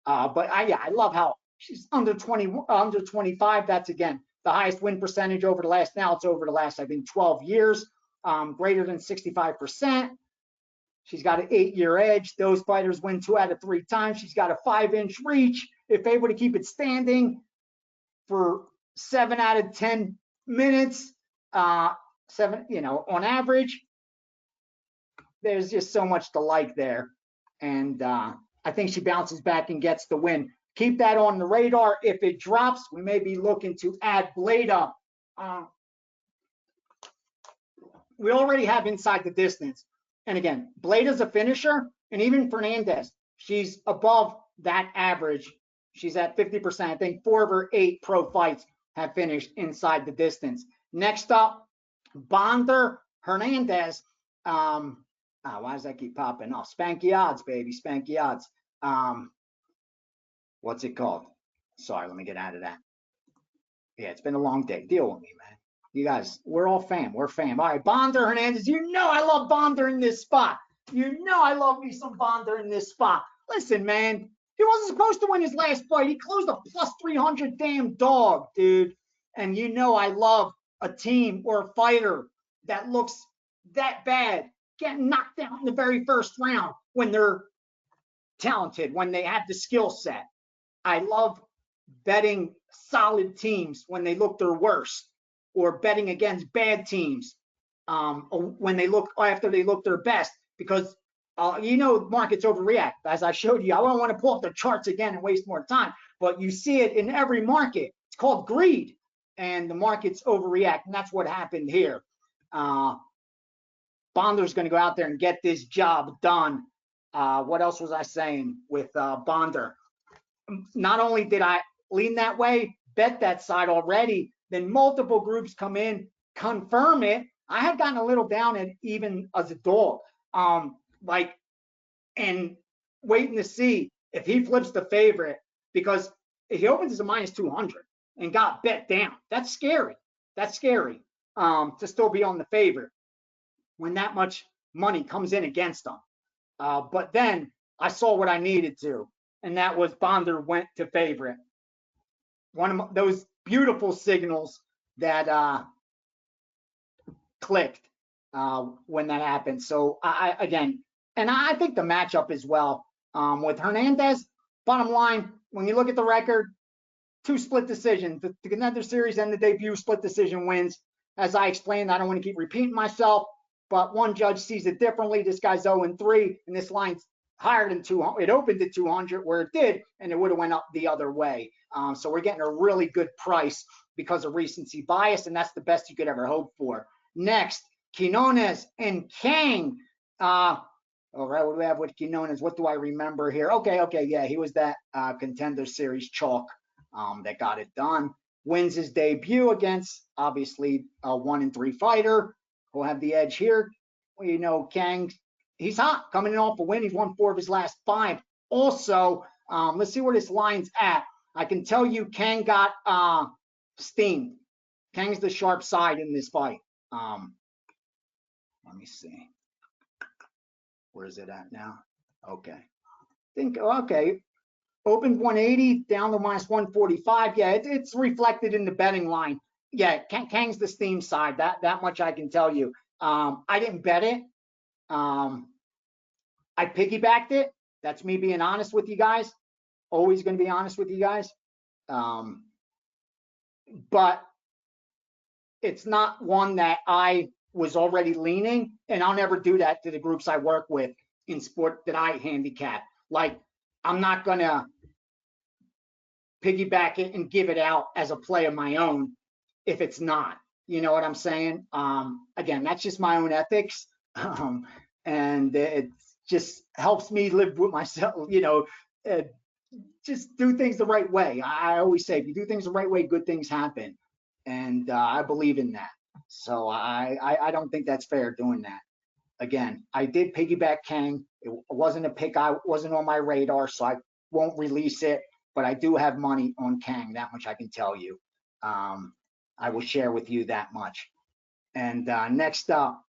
But I love how she's under 25. That's, again, the highest win percentage over the last, now it's over the last, I think, 12 years, greater than 65%. She's got an 8-year edge. Those fighters win 2 out of 3 times. She's got a 5-inch reach. If able to keep it standing for 7 out of 10 minutes, on average, there's just so much to like there. And I think she bounces back and gets the win. Keep that on the radar. If it drops, we may be looking to add Bleda. We already have inside the distance. And again, Bleda's a finisher, and even Fernandez, she's above that average. She's at 50%. I think 4 of her 8 pro fights have finished inside the distance. Next up, Bonder Hernandez. Why does that keep popping off? Spanky odds, baby, spanky odds. What's it called? Sorry, let me get out of that. Yeah, it's been a long day. Deal with me, man. You guys, we're all fam. We're fam. All right, Bonder Hernandez. You know I love Bonder in this spot. You know I love me some Bonder in this spot. Listen, man, he wasn't supposed to win his last fight. He closed a plus 300 damn dog, dude. And you know I love a team or a fighter that looks that bad getting knocked out in the very first round when they're talented, when they have the skill set. I love betting solid teams when they look their worst, or betting against bad teams when they look, after they look their best, because markets overreact. As I showed you, I don't want to pull up the charts again and waste more time, but you see it in every market. It's called greed, and the markets overreact, and that's what happened here. Bonder's going to go out there and get this job done. What else was I saying with Bonder? Not only did I lean that way, bet that side already, then multiple groups come in, confirm it. I had gotten a little down at even as a dog, and waiting to see if he flips the favorite, because if he opens as a minus 200 and got bet down, that's scary. That's scary to still be on the favorite when that much money comes in against them. But then I saw what I needed to. and that was Bonder went to favorite. One of those beautiful signals that clicked when that happened. So again, and I think the matchup as well with Hernandez. Bottom line, when you look at the record, 2 split decisions. The contender series and the debut split decision wins. As I explained, I don't want to keep repeating myself, but one judge sees it differently. This guy's 0-3, and this line's higher than 200. It opened at 200 where it did, and it would have went up the other way. So we're getting a really good price because of recency bias, and that's the best you could ever hope for. Next, Quinones and Kang. All right, what do we have with Quinones? What do I remember here? Okay, yeah, he was that contender series chalk that got it done. Wins his debut against, obviously, a 1-3 fighter. Who'll have the edge here. Well, you know, Kang, he's hot, coming in off a win. He's won 4 of his last 5. Also, let's see where this line's at. I can tell you Kang got steamed. Kang's the sharp side in this fight. Let me see. Where is it at now? Okay. Okay. Opened 180, down to minus 145. Yeah, it's reflected in the betting line. Yeah, Kang's the steam side. That much I can tell you. I didn't bet it. I piggybacked it. That's me being honest with you guys. Always going to be honest with you guys. But it's not one that I was already leaning, and I'll never do that to the groups I work with in sport that I handicap. Like, I'm not going to piggyback it and give it out as a play of my own if it's not. You know what I'm saying? Again, that's just my own ethics. And it just helps me live with myself, you know, just do things the right way. I always say, if you do things the right way, good things happen. And I believe in that. So I don't think that's fair doing that. Again, I did piggyback Kang. It wasn't a pick. I wasn't on my radar, so I won't release it. But I do have money on Kang. That much I can tell you. I will share with you that much. And next up,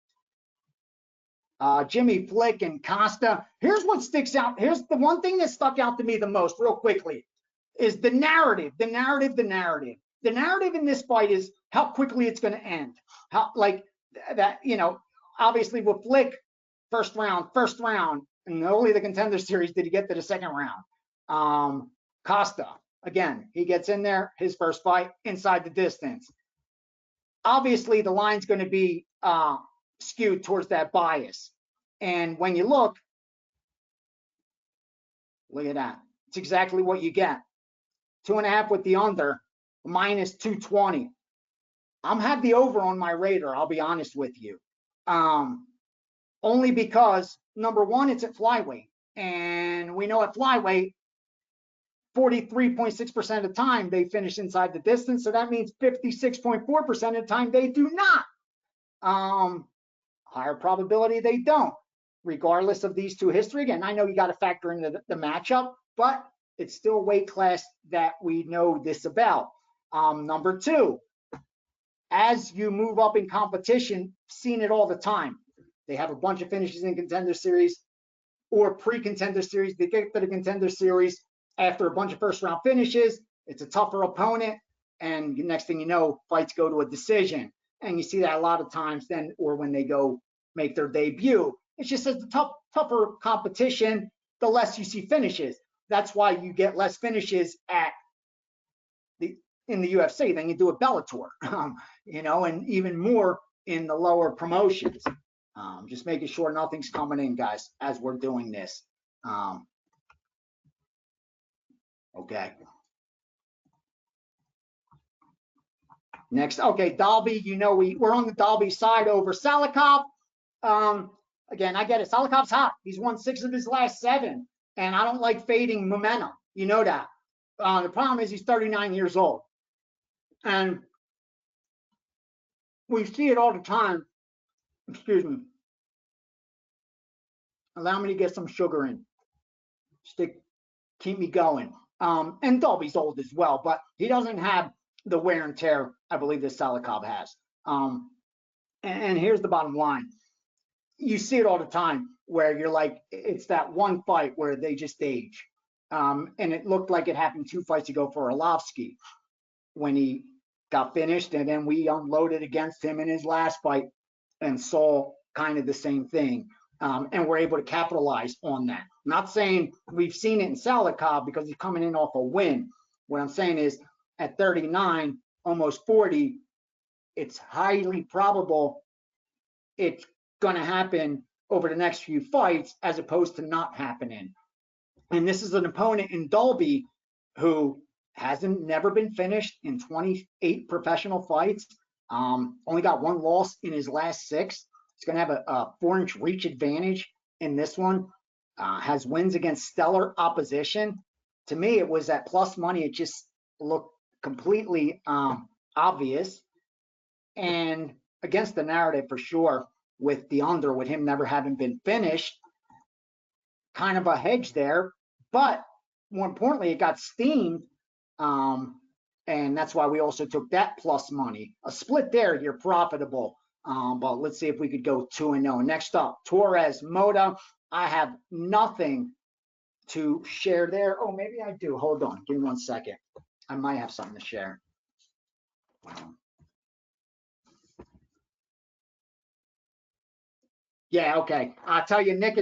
Jimmy Flick and Costa. Here's what sticks out. Here's the one thing that stuck out to me the most, real quickly, is the narrative. The narrative in this fight is how quickly it's going to end. How, like that, you know, obviously with Flick, first round, and only the contender series did he get to the second round. Costa, again, he gets in there, his first fight, inside the distance. Obviously, the line's going to be skewed towards that bias. And when you look at that. It's exactly what you get. 2.5 with the under, minus 220. I'm have the over on my radar, I'll be honest with you. Only because, number one, it's at flyweight. And we know at flyweight, 43.6% of the time they finish inside the distance. So that means 56.4% of the time they do not. Higher probability they don't, regardless of these two history. Again, I know you got to factor in the matchup, but it's still a weight class that we know this about. Number two, as you move up in competition, seen it all the time. They have a bunch of finishes in contender series or pre-contender series. They get to the contender series after a bunch of first round finishes. It's a tougher opponent, and the next thing you know, fights go to a decision. And you see that a lot of times then, or when they go make their debut. It's just as the tougher competition, the less you see finishes. That's why you get less finishes in the UFC than you do at Bellator, you know, and even more in the lower promotions. Just making sure nothing's coming in, guys, as we're doing this. Okay. Next, okay, Dalby, you know, we're on the Dalby side over Salikov. Again, I get it. Salikov's hot. He's won 6 of his last 7, and I don't like fading momentum. You know that. The problem is he's 39 years old. And we see it all the time. Excuse me. Allow me to get some sugar in. Keep me going. And Dalby's old as well, but he doesn't have the wear and tear I believe that Salikov has. And here's the bottom line. You see it all the time where you're like, it's that one fight where they just age. And it looked like it happened 2 fights ago for Arlovsky when he got finished, and then we unloaded against him in his last fight and saw kind of the same thing. And we're able to capitalize on that. Not saying we've seen it in Salikov because he's coming in off a win. What I'm saying is at 39, almost 40, it's highly probable it's going to happen over the next few fights as opposed to not happening. And this is an opponent in Dolby who never been finished in 28 professional fights. Only got 1 loss in his last 6. He's going to have a 4-inch reach advantage in this one. Has wins against stellar opposition. To me, it was at plus money. It just looked completely obvious. And against the narrative for sure, with the under, with him never having been finished, kind of a hedge there. But more importantly, it got steamed. And that's why we also took that plus money. A split there, you're profitable. But let's see if we could go 2-0. Next up, Torres Moda. I have nothing to share there. Oh, maybe I do. Hold on. Give me 1 second. I might have something to share. Yeah, okay. I'll tell you, Nick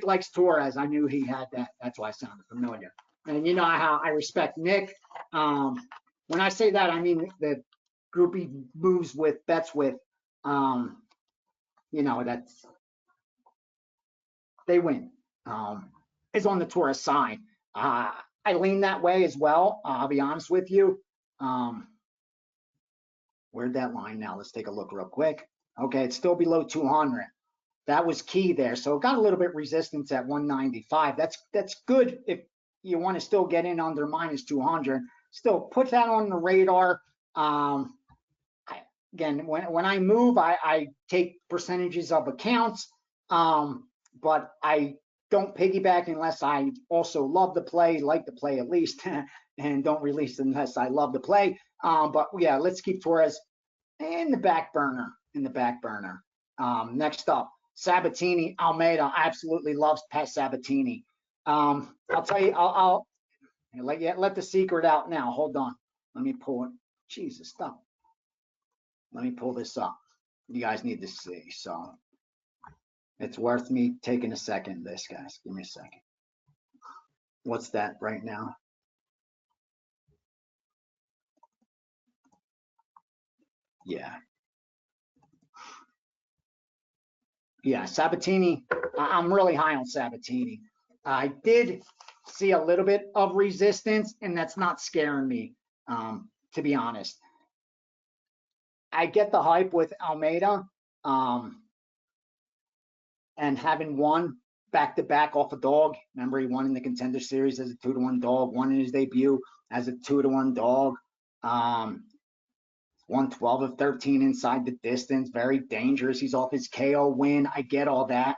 likes Torres. I knew he had that. That's why I sounded familiar. And you know how I respect Nick. When I say that, I mean the group he moves with, bets with. You know, they win. Is on the Torres side. I lean that way as well. I'll be honest with you. Where'd that line now? Let's take a look real quick. Okay, it's still below 200. That was key there. So it got a little bit resistance at 195. That's good if you want to still get in under minus 200. Still put that on the radar. Again, when I move, I take percentages of accounts, but I don't piggyback unless I also love the play, like the play at least, and don't release unless I love the play. But yeah, let's keep Torres in the back burner. Next up, Sabatini Almeida. Absolutely loves Pat Sabatini. I'll tell you, I'll let the secret out now. Hold on. Let me pull it. Jesus, stop. Let me pull this up. You guys need to see. So it's worth me taking a second. This, guys, give me a second. What's that right now? Yeah. Yeah, Sabatini, I'm really high on Sabatini. I did see a little bit of resistance, and that's not scaring me, to be honest. I get the hype with Almeida, and having won back-to-back off a dog. Remember, he won in the Contender Series as a 2-1 dog, won in his debut as a 2-1 dog. 112 of 13 inside the distance, very dangerous. He's off his KO win. I get all that.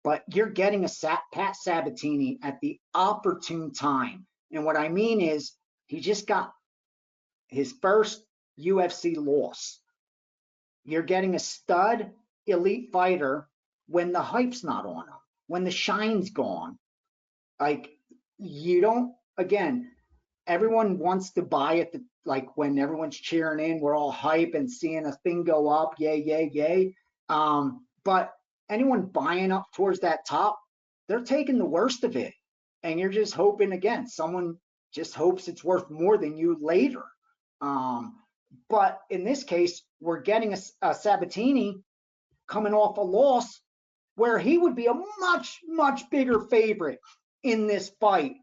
But you're getting a Pat Sabatini at the opportune time. And what I mean is he just got his first UFC loss. You're getting a stud elite fighter when the hype's not on him, when the shine's gone. Like, you don't, again, everyone wants to buy it, like when everyone's cheering in, we're all hype and seeing a thing go up, yay, yay, yay. But anyone buying up towards that top, they're taking the worst of it. And you're just hoping, again, someone just hopes it's worth more than you later. But in this case, we're getting a Sabatini coming off a loss where he would be a much, much bigger favorite in this fight.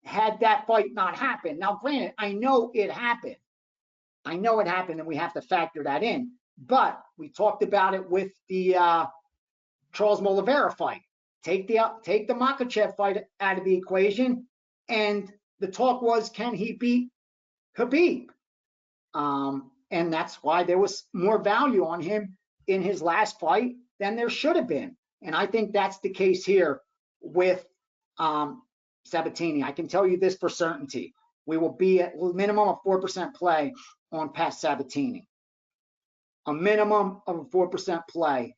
Had that fight not happened. Now, granted, I know it happened. And we have to factor that in. But we talked about it with the Charles Oliveira fight. Take the Makhachev fight out of the equation, and the talk was, can he beat Khabib? And that's why there was more value on him in his last fight than there should have been. And I think that's the case here with Sabatini. I can tell you this for certainty. We will be at a minimum of 4% play on Pat Sabatini. A minimum of a 4% play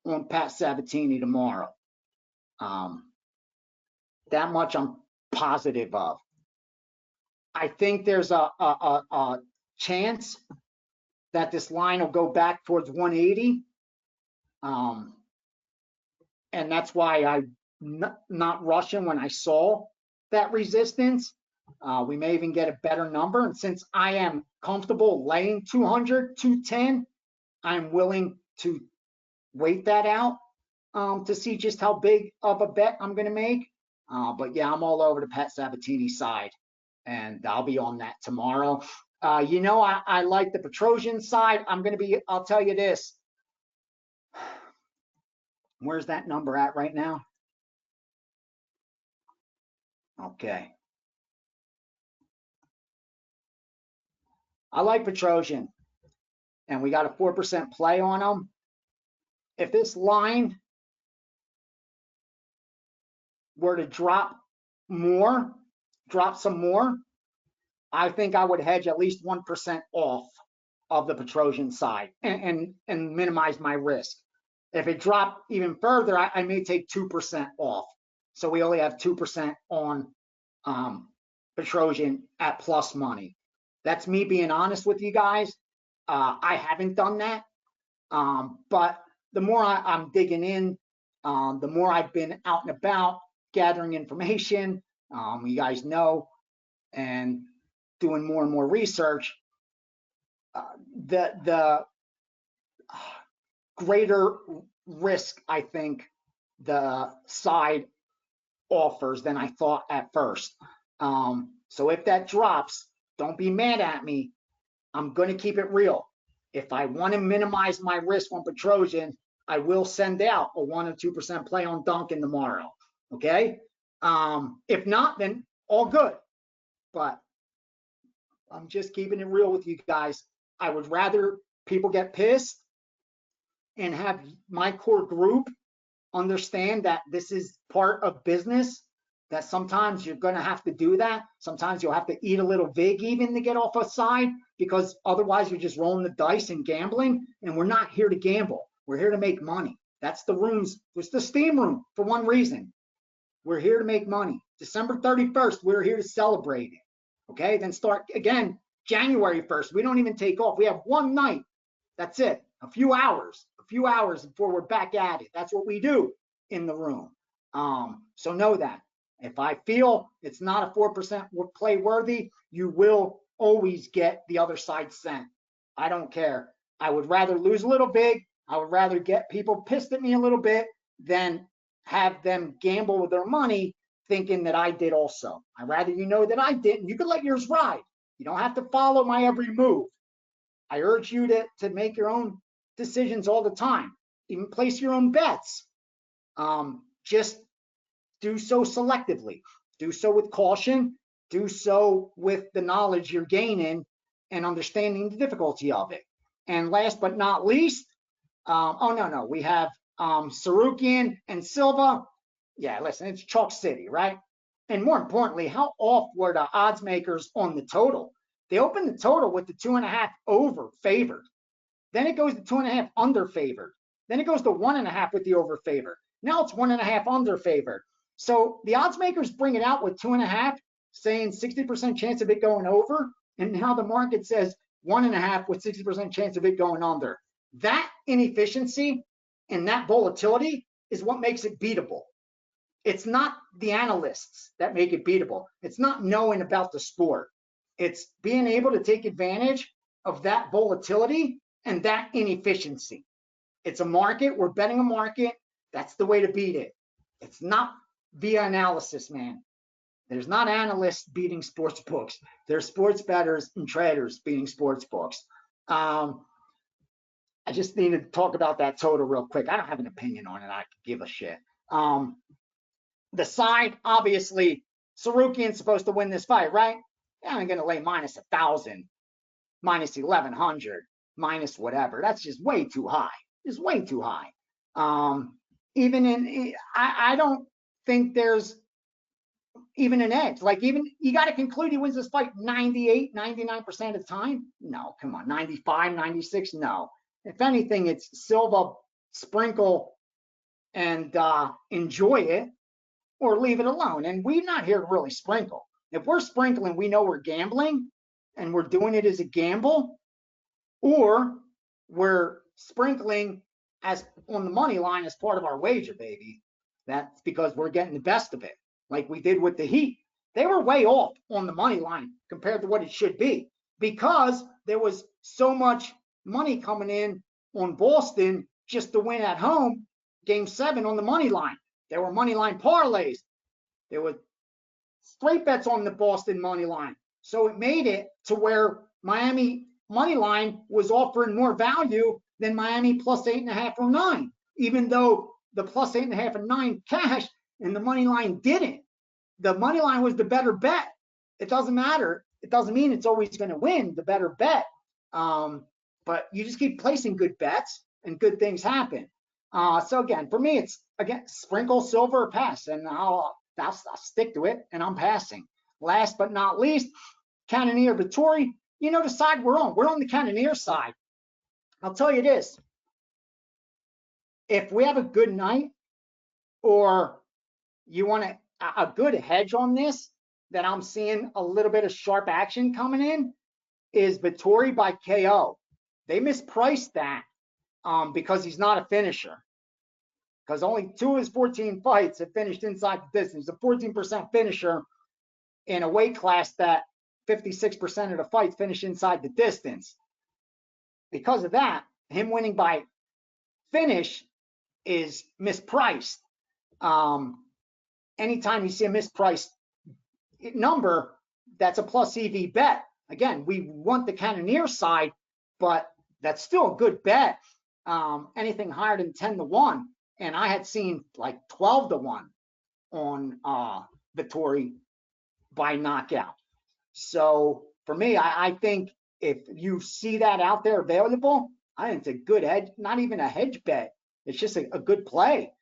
on Pat Sabatini tomorrow. That much I'm positive of. I think there's a chance that this line will go back towards 180. And that's why I'm not rushing when I saw that resistance. We may even get a better number. And since I am comfortable laying 200, 210, I'm willing to wait that out to see just how big of a bet I'm going to make. But yeah, I'm all over the Pat Sabatini side, and I'll be on that tomorrow. You know, I like the Petrosian side. I'll tell you this. Where's that number at right now? Okay. I like Petrosian, and we got a 4% play on them. If this line were to drop some more, I think I would hedge at least 1% off of the Petrosian side and minimize my risk. If it dropped even further, I may take 2% off. So we only have 2% on Petrosian at plus money. That's me being honest with you guys. I haven't done that. But the more I'm digging in, the more I've been out and about gathering information, you guys know, and doing more and more research, the greater risk I think the side offers than I thought at first. So if that drops, don't be mad at me. I'm going to keep it real. If I want to minimize my risk on Petrosian, I will send out a 1 or 2% play on Duncan tomorrow. Okay. If not, then all good. But I'm just keeping it real with you guys. I would rather people get pissed and have my core group understand that this is part of business, that sometimes you're going to have to do that. Sometimes you'll have to eat a little vig even to get off a side, because otherwise you're just rolling the dice and gambling. And we're not here to gamble. We're here to make money. That's the rooms. It's the steam room for one reason. We're here to make money. December 31st, we're here to celebrate it. Okay, then start again January 1st. We don't even take off. We have one night. That's it. A few hours before we're back at it. That's what we do in the room. So know that. If I feel it's not a 4% play worthy, you will always get the other side sent. I don't care. I would rather lose a little big. I would rather get people pissed at me a little bit than have them gamble with their money thinking that I did also. I'd rather you know that I didn't. You can let yours ride. You don't have to follow my every move. I urge you to make your own decisions all the time. Even place your own bets. Just do so selectively. Do so with caution. Do so with the knowledge you're gaining and understanding the difficulty of it. And last but not least, we have Sarukian and Silva. Yeah, listen, it's Chalk City, right? And more importantly, how off were the odds makers on the total? They opened the total with the 2.5 over favored. Then it goes to 2.5 under favored. Then it goes to 1.5 with the over favored. Now it's 1.5 under favored. So the odds makers bring it out with 2.5, saying 60% chance of it going over. And now the market says 1.5 with 60% chance of it going under. That inefficiency and that volatility is what makes it beatable. It's not the analysts that make it beatable. It's not knowing about the sport. It's being able to take advantage of that volatility and that inefficiency. It's a market. We're betting a market. That's the way to beat it. It's not via analysis, man. There's not analysts beating sports books. There's sports bettors and traders beating sports books. I just need to talk about that total real quick. I don't have an opinion on it. I could give a shit. The side, obviously, Sarukian's supposed to win this fight, right? Yeah, I'm going to lay minus 1,000, minus 1,100, minus whatever. That's just way too high. It's way too high. I don't think there's even an edge. Like, even you got to conclude he wins this fight 98, 99% of the time. No, come on, 95, 96. No. If anything, it's Silva, sprinkle, and enjoy it. or leave it alone. And we're not here to really sprinkle. If we're sprinkling, we know we're gambling and we're doing it as a gamble, or we're sprinkling as on the money line as part of our wager, baby. That's because we're getting the best of it, like we did with the Heat. They were way off on the money line compared to what it should be because there was so much money coming in on Boston just to win at home, game 7 on the money line. There were money line parlays. There were straight bets on the Boston money line. So it made it to where Miami money line was offering more value than Miami plus 8.5 or 9, even though the plus 8.5 and 9 cashed and the money line didn't. The money line was the better bet. It doesn't matter. It doesn't mean it's always going to win the better bet. But you just keep placing good bets and good things happen. So again, for me, it's again sprinkle, silver, or pass, and I'll stick to it, and I'm passing. Last but not least, Cannoneer Vettori. You know the side we're on. We're on the Cannoneer side. I'll tell you this. If we have a good night or you want a good hedge on this, that I'm seeing a little bit of sharp action coming in, is Vettori by KO. They mispriced that because he's not a finisher. Because only 2 of his 14 fights have finished inside the distance. A 14% finisher in a weight class that 56% of the fights finish inside the distance. Because of that, him winning by finish is mispriced. Anytime you see a mispriced number, that's a plus EV bet. Again, we want the Cannoneer side, but that's still a good bet. Anything higher than 10-1. And I had seen like 12-1 on Vettori by knockout. So for me, I think if you see that out there available, I think it's a good hedge, not even a hedge bet. It's just a good play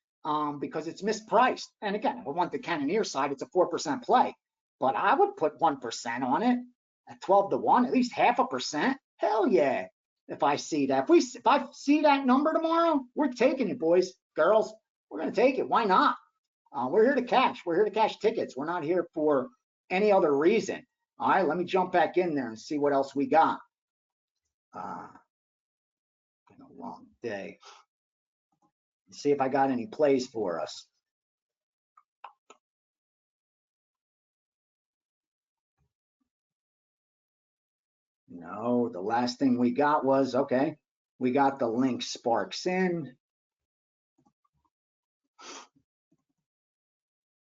because it's mispriced. And again, if I want the Cannoneer side, it's a 4% play. But I would put 1% on it at 12-1, at least 0.5%. Hell yeah. If I see that, if I see that number tomorrow, we're taking it, boys, girls. We're going to take it. Why not? We're here to cash. We're here to cash tickets. We're not here for any other reason. All right, let me jump back in there and see what else we got. Been a long day. Let's see if I got any plays for us. No, the last thing we got was, okay, we got the link sparks in.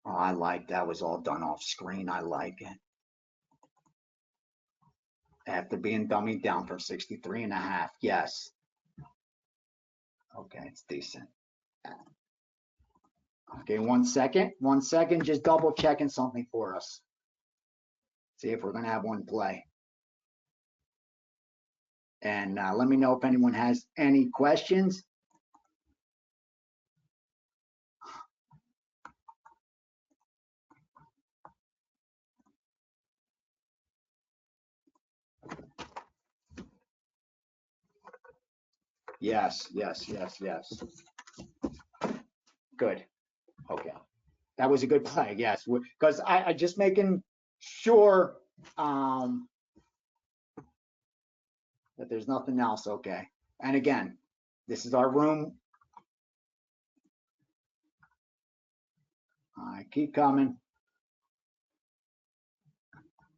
Oh, I like that was all done off screen. I like it. After being dummied down from 63.5. Yes. Okay, it's decent. Okay, 1 second. 1 second, just double checking something for us. See if we're going to have one play. And let me know if anyone has any questions. Yes, yes, yes, yes. Good. Okay. That was a good play, yes. Because I just making sure that there's nothing else. Okay. And again, this is our room. I keep coming.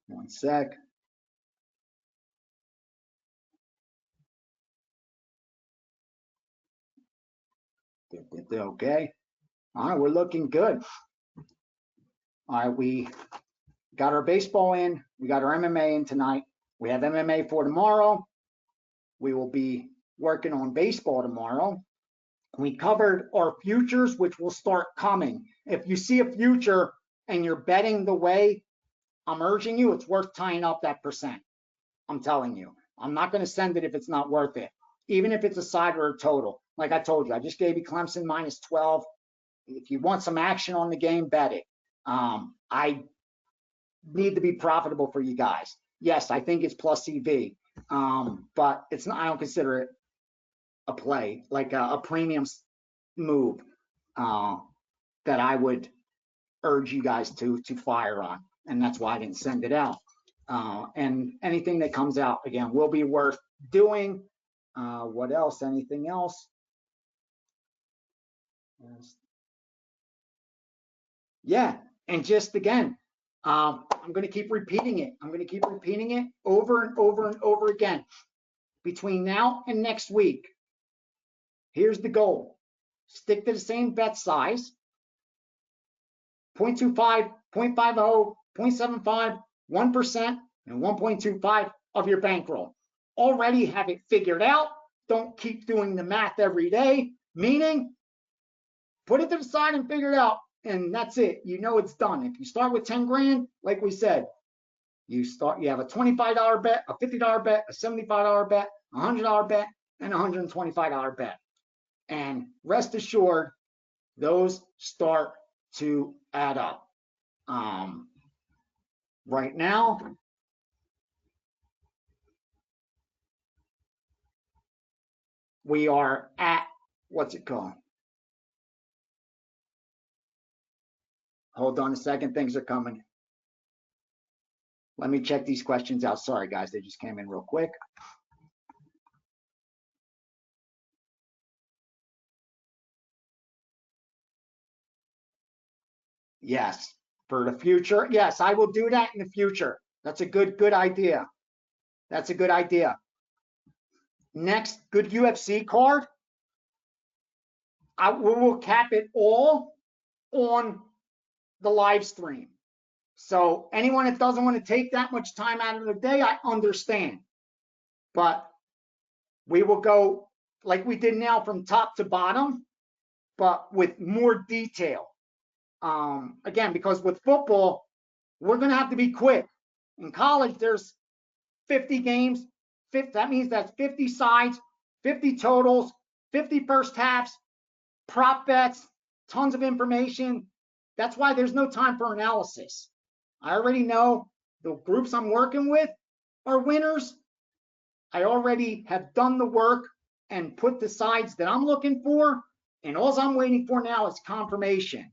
1 sec. Okay. All right, we're looking good. All right, we got our baseball in. We got our MMA in tonight. We have MMA for tomorrow. We will be working on baseball tomorrow. We covered our futures, which will start coming. If you see a future and you're betting the way I'm urging you, it's worth tying up that percent. I'm telling you. I'm not going to send it if it's not worth it, even if it's a side or a total. Like I told you, I just gave you Clemson minus 12. If you want some action on the game, bet it. I need to be profitable for you guys. Yes, I think it's plus EV, but it's not. I don't consider it a play, like a premium move that I would urge you guys to fire on, and that's why I didn't send it out. And anything that comes out, again, will be worth doing. What else? Anything else? Yeah, and just again, I'm going to keep repeating it. I'm going to keep repeating it over and over and over again. Between now and next week, here's the goal. Stick to the same bet size, 0.25, 0.50, 0.75, 1%, and 1.25 of your bankroll. Already have it figured out. Don't keep doing the math every day, meaning put it to the side and figure it out, and that's it. You know it's done. If you start with 10 grand, like we said, you have a $25 bet, a $50 bet, a $75 bet, a $100 bet, and a $125 bet. And rest assured, those start to add up. Right now, we are at, what's it called? Hold on a second, things are coming. Let me check these questions out. Sorry, guys, they just came in real quick. Yes, for the future. Yes, I will do that in the future. That's a good idea. That's a good idea. Next, good UFC card. We will cap it all on the live stream. So anyone that doesn't want to take that much time out of the day, I understand. But we will go like we did now from top to bottom, but with more detail. Again, because with football, we're going to have to be quick. In college, there's 50 games. That means that's 50 sides, 50 totals, 50 first halves, prop bets, tons of information. That's why there's no time for analysis. I already know the groups I'm working with are winners. I already have done the work and put the sides that I'm looking for, and all I'm waiting for now is confirmation.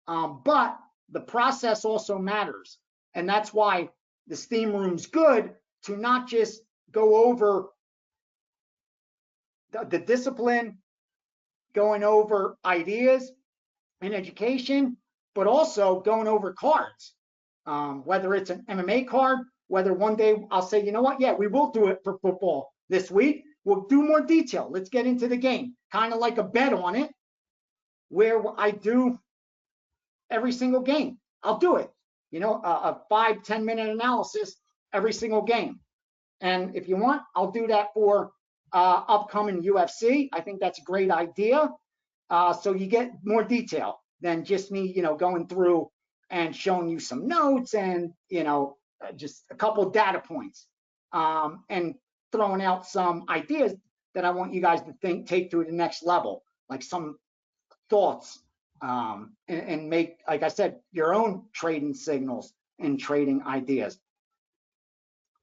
But the process also matters, and that's why the steam room's good, to not just go over the discipline, going over ideas and education, but also going over cards. Whether it's an MMA card, whether one day I'll say, you know what, yeah, we will do it for football this week. We'll do more detail. Let's get into the game. Kind of like a bet on it, where I do every single game. I'll do it. You know, a 5-10 minute analysis every single game. And if you want, I'll do that for upcoming UFC. I think that's a great idea. So you get more detail than just me, you know, going through and showing you some notes and, you know, just a couple of data points, and throwing out some ideas that I want you guys to take to the next level, like some thoughts, and make, like I said, your own trading signals and trading ideas.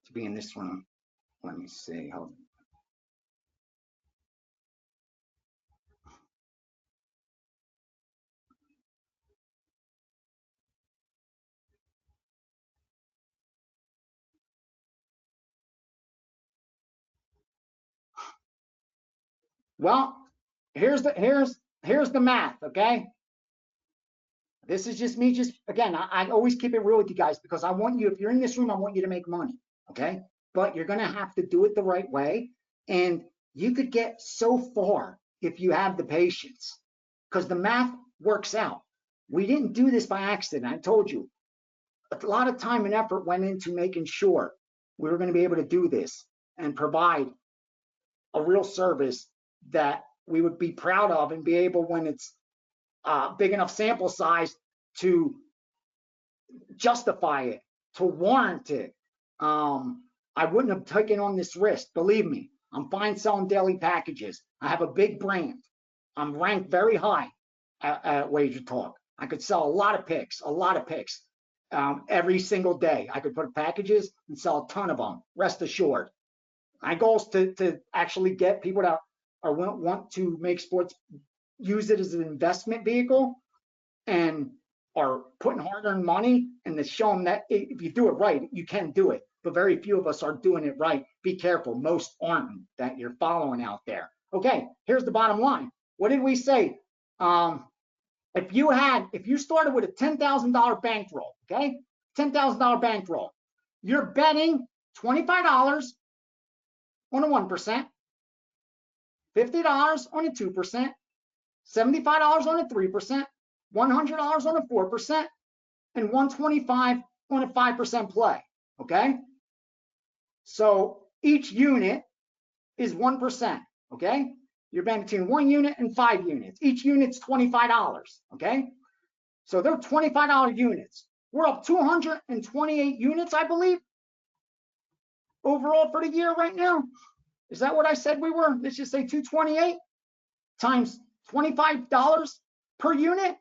To be in this room, let me see. Hold on. Well, here's the math, okay? This is just me, again, I always keep it real with you guys, because I want you, if you're in this room, I want you to make money, okay? But you're gonna have to do it the right way, and you could get so far if you have the patience, because the math works out. We didn't do this by accident. I told you, a lot of time and effort went into making sure we were gonna be able to do this and provide a real service that we would be proud of, and be able, when it's big enough sample size, to justify it, to warrant it. I wouldn't have taken on this risk. Believe me, I'm fine selling daily packages. I have a big brand. I'm ranked very high at WagerTalk. I could sell a lot of picks, every single day. I could put packages and sell a ton of them, rest assured. My goal is to actually get people that want to make sports, use it as an investment vehicle, and are putting hard-earned money and to show them that if you do it right, you can do it. But very few of us are doing it right. Be careful. Most aren't that you're following out there. Okay, here's the bottom line. What did we say? If you started with a $10,000 bankroll, okay, $10,000 bankroll, you're betting $25 on a 1%, $50 on a 2%, $75 on a 3%, $100 on a 4%, and $125 on a 5% play, okay? So each unit is 1%, okay? You're betting between 1 unit and 5 units. Each unit's $25, okay? So they're $25 units. We're up 228 units, I believe, overall for the year right now. Is that what I said we were? Let's just say 228 times $25 per unit.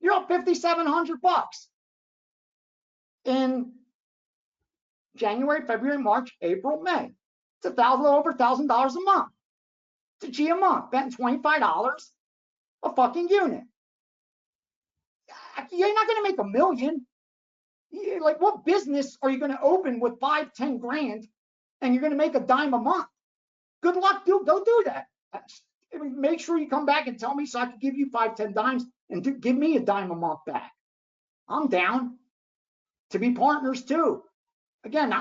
You're up $5,700 in January, February, March, April, May. It's over $1,000 a month. It's a G a month, betting $25 a fucking unit. You're not going to make $1 million. Like, what business are you going to open with 5, 10 grand and you're going to make a dime a month? Good luck, dude. Go do that. Make sure you come back and tell me so I can give you 5, 10 dimes and give me a dime a month back. I'm down to be partners too. Again,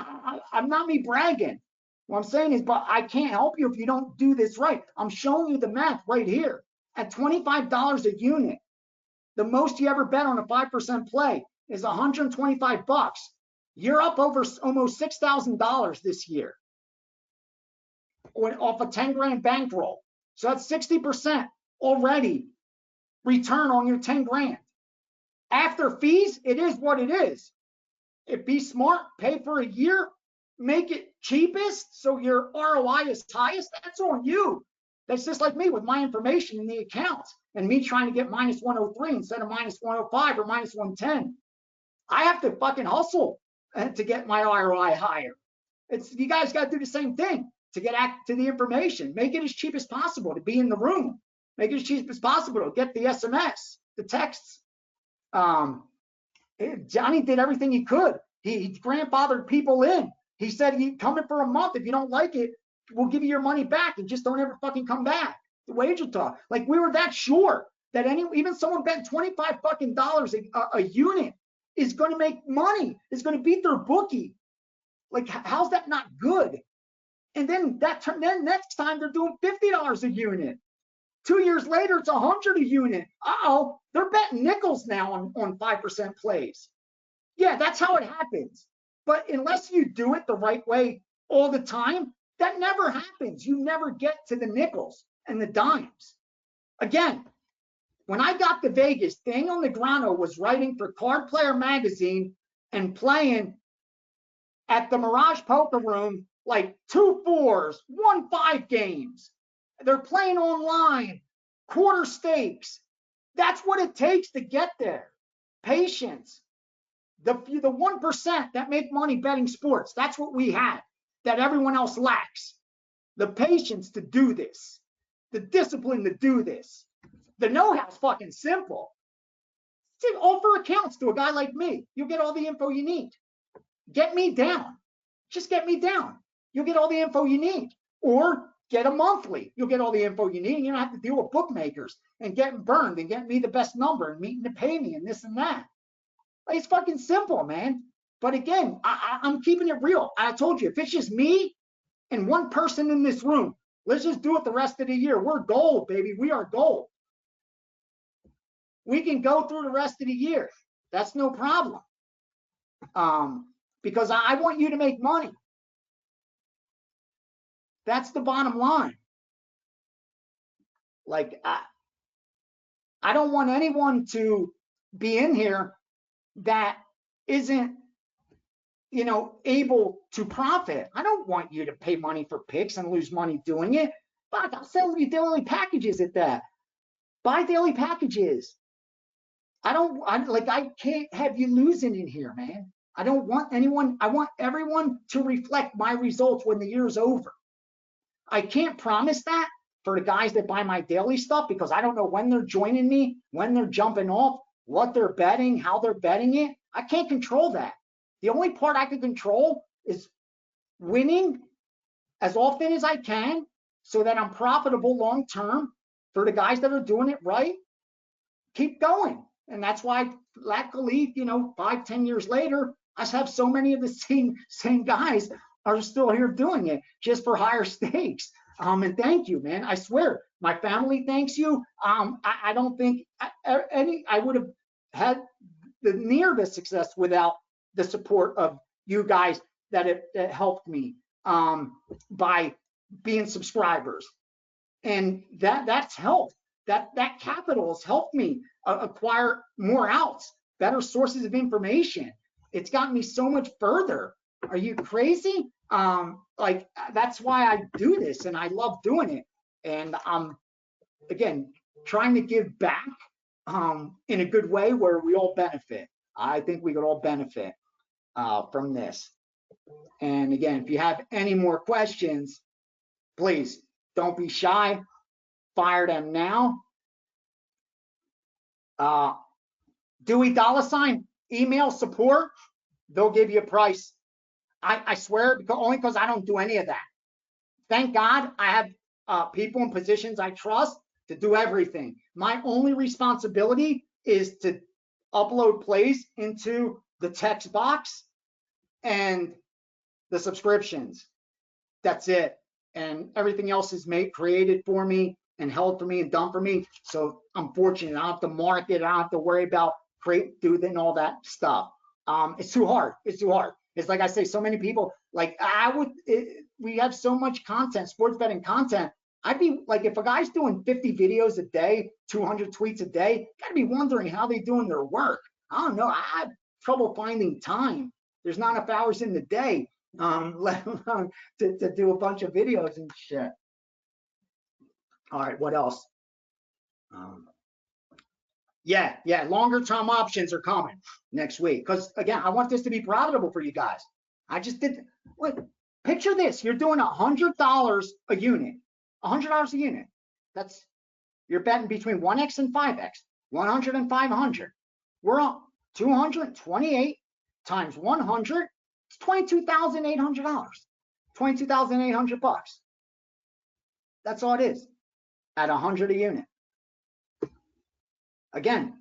I'm not me bragging. What I'm saying is, but I can't help you if you don't do this right. I'm showing you the math right here. At $25 a unit, the most you ever bet on a 5% play is $125. You're up over almost $6,000 this year off a 10 grand bankroll. So that's 60% already return on your 10 grand. After fees, it is what it is. Be smart, pay for a year, make it cheapest so your ROI is highest. That's on you. That's just like me with my information in the accounts and me trying to get minus 103 instead of minus 105 or minus 110. I have to fucking hustle to get my ROI higher. You guys got to do the same thing to get to the information. Make it as cheap as possible to be in the room. Make it as cheap as possible to get the SMS, the texts. Gianni did everything he could. He grandfathered people in. He said, "You come in for a month. If you don't like it, we'll give you your money back and just don't ever fucking come back." The WagerTalk. Like, we were that sure that even someone betting $25 fucking a unit is going to make money, is going to beat their bookie. Like, how's that not good? And then next time they're doing $50 a unit. 2 years later, it's $100 a unit. Uh-oh, they're betting nickels now on 5% plays. Yeah, that's how it happens. But unless you do it the right way all the time, that never happens. You never get to the nickels and the dimes. Again, when I got to Vegas, Daniel Negreanu was writing for Card Player Magazine and playing at the Mirage Poker Room like 2 4s, 1 5 games. They're playing online, quarter stakes. That's what it takes to get there. Patience. The 1% that make money betting sports, that's what we have that everyone else lacks. The patience to do this, the discipline to do this. The know-how's fucking simple. Offer accounts to a guy like me. You'll get all the info you need. Get me down. Just get me down. You'll get all the info you need. Or get a monthly. You'll get all the info you need. And you don't have to deal with bookmakers and getting burned and getting me the best number and meeting to pay me and this and that. Like, it's fucking simple, man. But again, I'm keeping it real. I told you, if it's just me and one person in this room, let's just do it the rest of the year. We're gold, baby. We are gold. We can go through the rest of the year. That's no problem. Because I want you to make money. That's the bottom line. Like, I don't want anyone to be in here that isn't, able to profit. I don't want you to pay money for picks and lose money doing it. Fuck, I'll sell you daily packages at that. Buy daily packages. I can't have you losing in here, man. I don't want anyone, I want everyone to reflect my results when the year's over. I can't promise that for the guys that buy my daily stuff because I don't know when they're joining me, when they're jumping off. what they're betting, how they're betting it. I can't control that. The only part I can control is winning as often as I can so that I'm profitable long term for the guys that are doing it right. Keep going. And that's why, luckily, 5-10 years later, I have so many of the same guys are still here doing it just for higher stakes. And thank you, man. I swear, my family thanks you. I don't think I would have had near the success without the support of you guys that helped me by being subscribers, and that's helped. That capital has helped me acquire more outs, better sources of information. It's gotten me so much further. Are you crazy? Like, that's why I do this, and I love doing it. And I'm, again, trying to give back in a good way where we all benefit. I think we could all benefit from this. And again, if you have any more questions, please don't be shy. Fire them now. Dewey $ email support. They'll give you a price. I swear, only because I don't do any of that. Thank God I have people in positions I trust to do everything. My only responsibility is to upload plays into the text box and the subscriptions. That's it. And everything else is created for me and held for me and done for me. So I'm fortunate. I don't have to market. I don't have to worry about doing all that stuff. It's too hard. It's too hard. It's like I say, so many people, like we have so much content, sports betting content. I'd be like, if a guy's doing 50 videos a day, 200 tweets a day, gotta be wondering how they're doing their work. I don't know. I have trouble finding time. There's not enough hours in the day, let alone to do a bunch of videos and shit. All right, what else? Yeah, longer term options are coming next week. Because again, I want this to be profitable for you guys. I just did, like, picture this. You're doing $100 a unit, $100 a unit. You're betting between 1x and 5x, 100 and 500. We're on 228 times 100. It's $22,800, $22,800. That's all it is at 100 a unit. Again,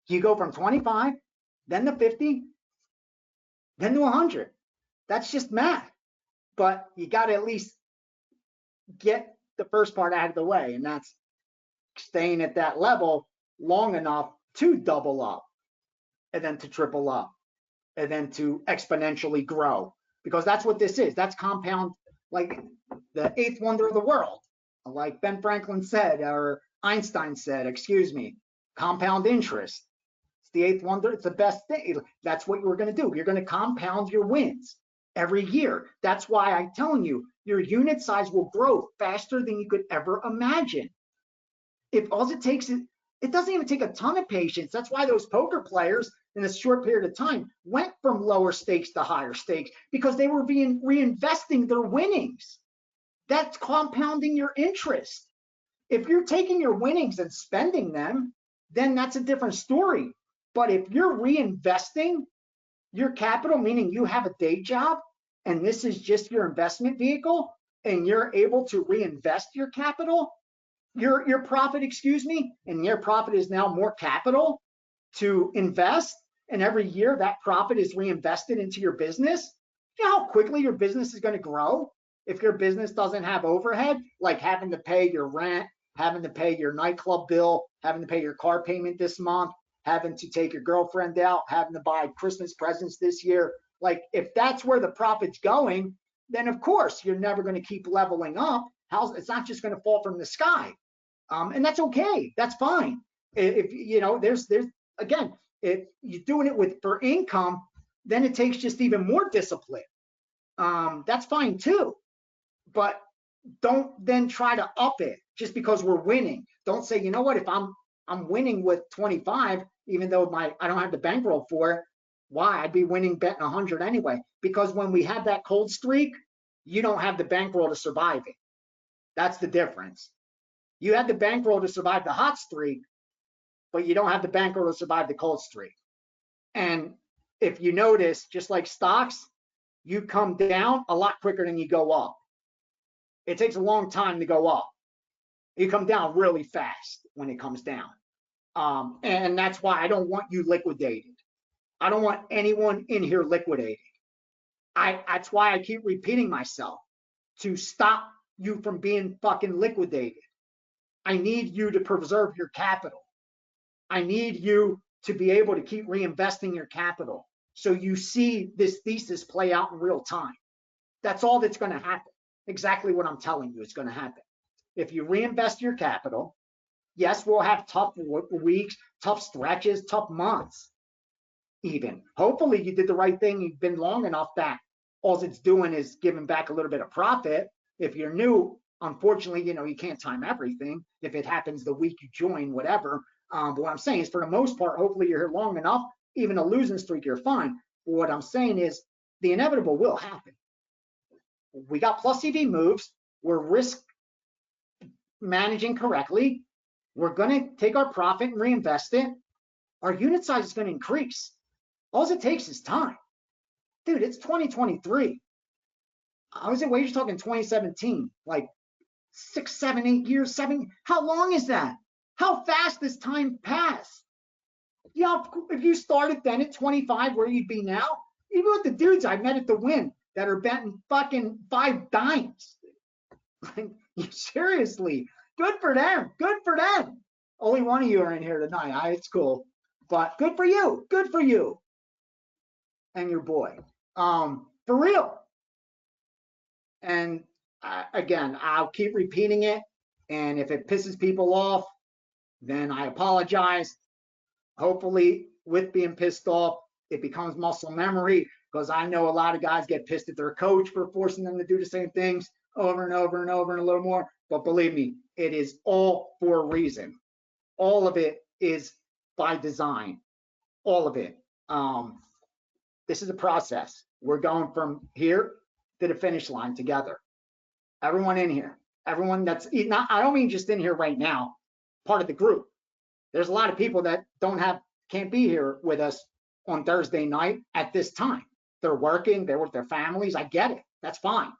you go from 25, then to 50, then to 100. That's just math. But you got to at least get the first part out of the way, and that's staying at that level long enough to double up, and then to triple up, and then to exponentially grow. Because that's what this is. That's compound, like the eighth wonder of the world, like Ben Franklin said, or Einstein said, excuse me, compound interest. It's the eighth wonder. It's the best thing. That's what you're going to do. You're going to compound your wins every year. That's why I'm telling you, your unit size will grow faster than you could ever imagine. If all it takes is, it doesn't even take a ton of patience. That's why those poker players in a short period of time went from lower stakes to higher stakes, because they were reinvesting their winnings. That's compounding your interest. If you're taking your winnings and spending them, then that's a different story. But if you're reinvesting your capital, meaning you have a day job and this is just your investment vehicle, and you're able to reinvest your capital, your profit, and your profit is now more capital to invest, and every year that profit is reinvested into your business. You know how quickly your business is going to grow if your business doesn't have overhead, like having to pay your rent, having to pay your nightclub bill, having to pay your car payment this month, having to take your girlfriend out, having to buy Christmas presents this year. Like, if that's where the profit's going, then of course you're never going to keep leveling up. It's not just going to fall from the sky. And that's okay. That's fine. If there's again, if you're doing it for income, then it takes just even more discipline. That's fine too. But don't then try to up it just because we're winning. Don't say, you know what, if I'm winning with 25, even though I don't have the bankroll for it, why? I'd be winning betting 100 anyway. Because when we have that cold streak, you don't have the bankroll to survive it. That's the difference. You had the bankroll to survive the hot streak, but you don't have the bankroll to survive the cold streak. And if you notice, just like stocks, you come down a lot quicker than you go up. It takes a long time to go up. You come down really fast when it comes down. And that's why I don't want you liquidated. I don't want anyone in here liquidated. That's why I keep repeating myself, to stop you from being fucking liquidated. I need you to preserve your capital. I need you to be able to keep reinvesting your capital so you see this thesis play out in real time. That's all that's going to happen. Exactly what I'm telling you is going to happen. If you reinvest your capital, yes, we'll have tough weeks, tough stretches, tough months even. Hopefully you did the right thing. You've been long enough that all it's doing is giving back a little bit of profit. If you're new, unfortunately, you can't time everything. If it happens the week you join, whatever. But what I'm saying is, for the most part, hopefully you're here long enough. Even a losing streak, you're fine. But what I'm saying is, the inevitable will happen. We got plus EV moves. We're risk managing correctly. We're going to take our profit and reinvest it. Our unit size is going to increase. All it takes is time. Dude, it's 2023. I was at WagerTalk in 2017, like 6, 7, 8 years, 7. How long is that? How fast does time pass? Yeah, if you started then at 25, where you'd be now, even with the dudes I met at the Win that are betting fucking 5 dimes. Seriously, good for them. Good for them. Only one of you are in here tonight. It's cool, but good for you. Good for you and your boy. For real. And again, I'll keep repeating it. And if it pisses people off, then I apologize. Hopefully, with being pissed off, it becomes muscle memory, because I know a lot of guys get pissed at their coach for forcing them to do the same things over and over and over and a little more. But believe me, it is all for a reason. All of it is by design. All of it. This is a process. We're going from here to the finish line together. Everyone in here, everyone that's not, I don't mean just in here right now, part of the group. There's a lot of people that can't be here with us on Thursday night at this time. They're working, they're with their families. I get it. That's fine.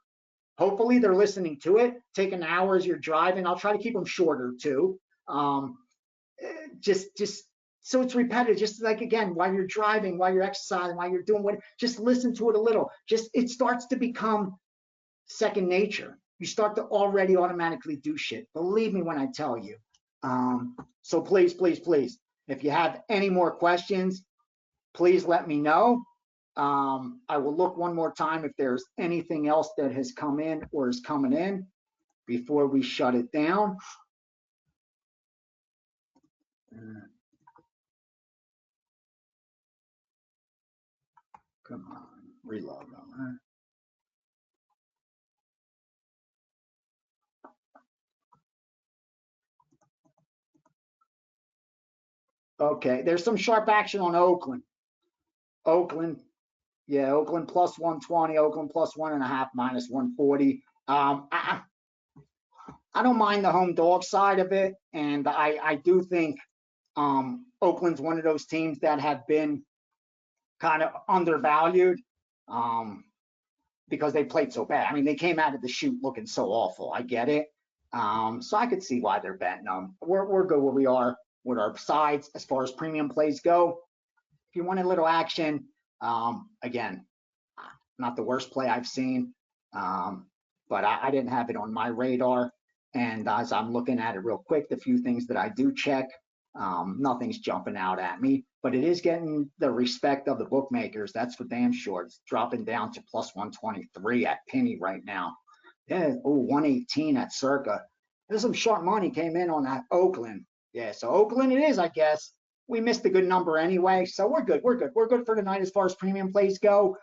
Hopefully they're listening to it. Take an hour as you're driving. I'll try to keep them shorter too. Just so it's repetitive. Just like, again, while you're driving, while you're exercising, while you're doing what, just listen to it a little. It starts to become second nature. You start to already automatically do shit. Believe me when I tell you. So please, please, please, if you have any more questions, please let me know. I will look one more time if there's anything else that has come in or is coming in before we shut it down. Come on, reload on that. Okay, there's some sharp action on Oakland. Oakland plus 120, Oakland plus 1.5, minus 140. I don't mind the home dog side of it, and I do think Oakland's one of those teams that have been kind of undervalued because they played so bad. I mean, they came out of the chute looking so awful. I get it. So I could see why they're betting them. We're good where we are with our sides as far as premium plays go. If you want a little action, again, not the worst play I've seen, but I didn't have it on my radar. And as I'm looking at it real quick, the few things that I do check, nothing's jumping out at me, but it is getting the respect of the bookmakers. That's for damn sure. It's dropping down to plus 123 at penny right now. Yeah, 118 at circa. There's some sharp money came in on that Oakland. Yeah, so Oakland it is, I guess. We missed a good number anyway, so we're good. We're good. We're good for tonight as far as premium plays go.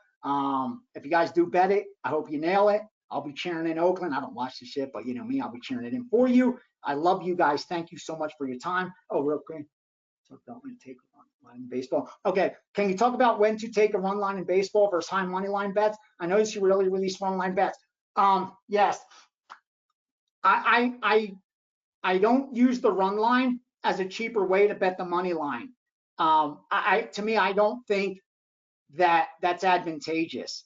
If you guys do bet it, I hope you nail it. I'll be cheering in Oakland. I don't watch the shit, but you know me, I'll be cheering it in for you. I love you guys. Thank you so much for your time. Oh, real quick, talk about when to take a run line in baseball. Okay, can you talk about when to take a run line in baseball versus high money line bets? I noticed you really released run line bets. Yes, I don't use the run line as a cheaper way to bet the money line. To me, I don't think that that's advantageous.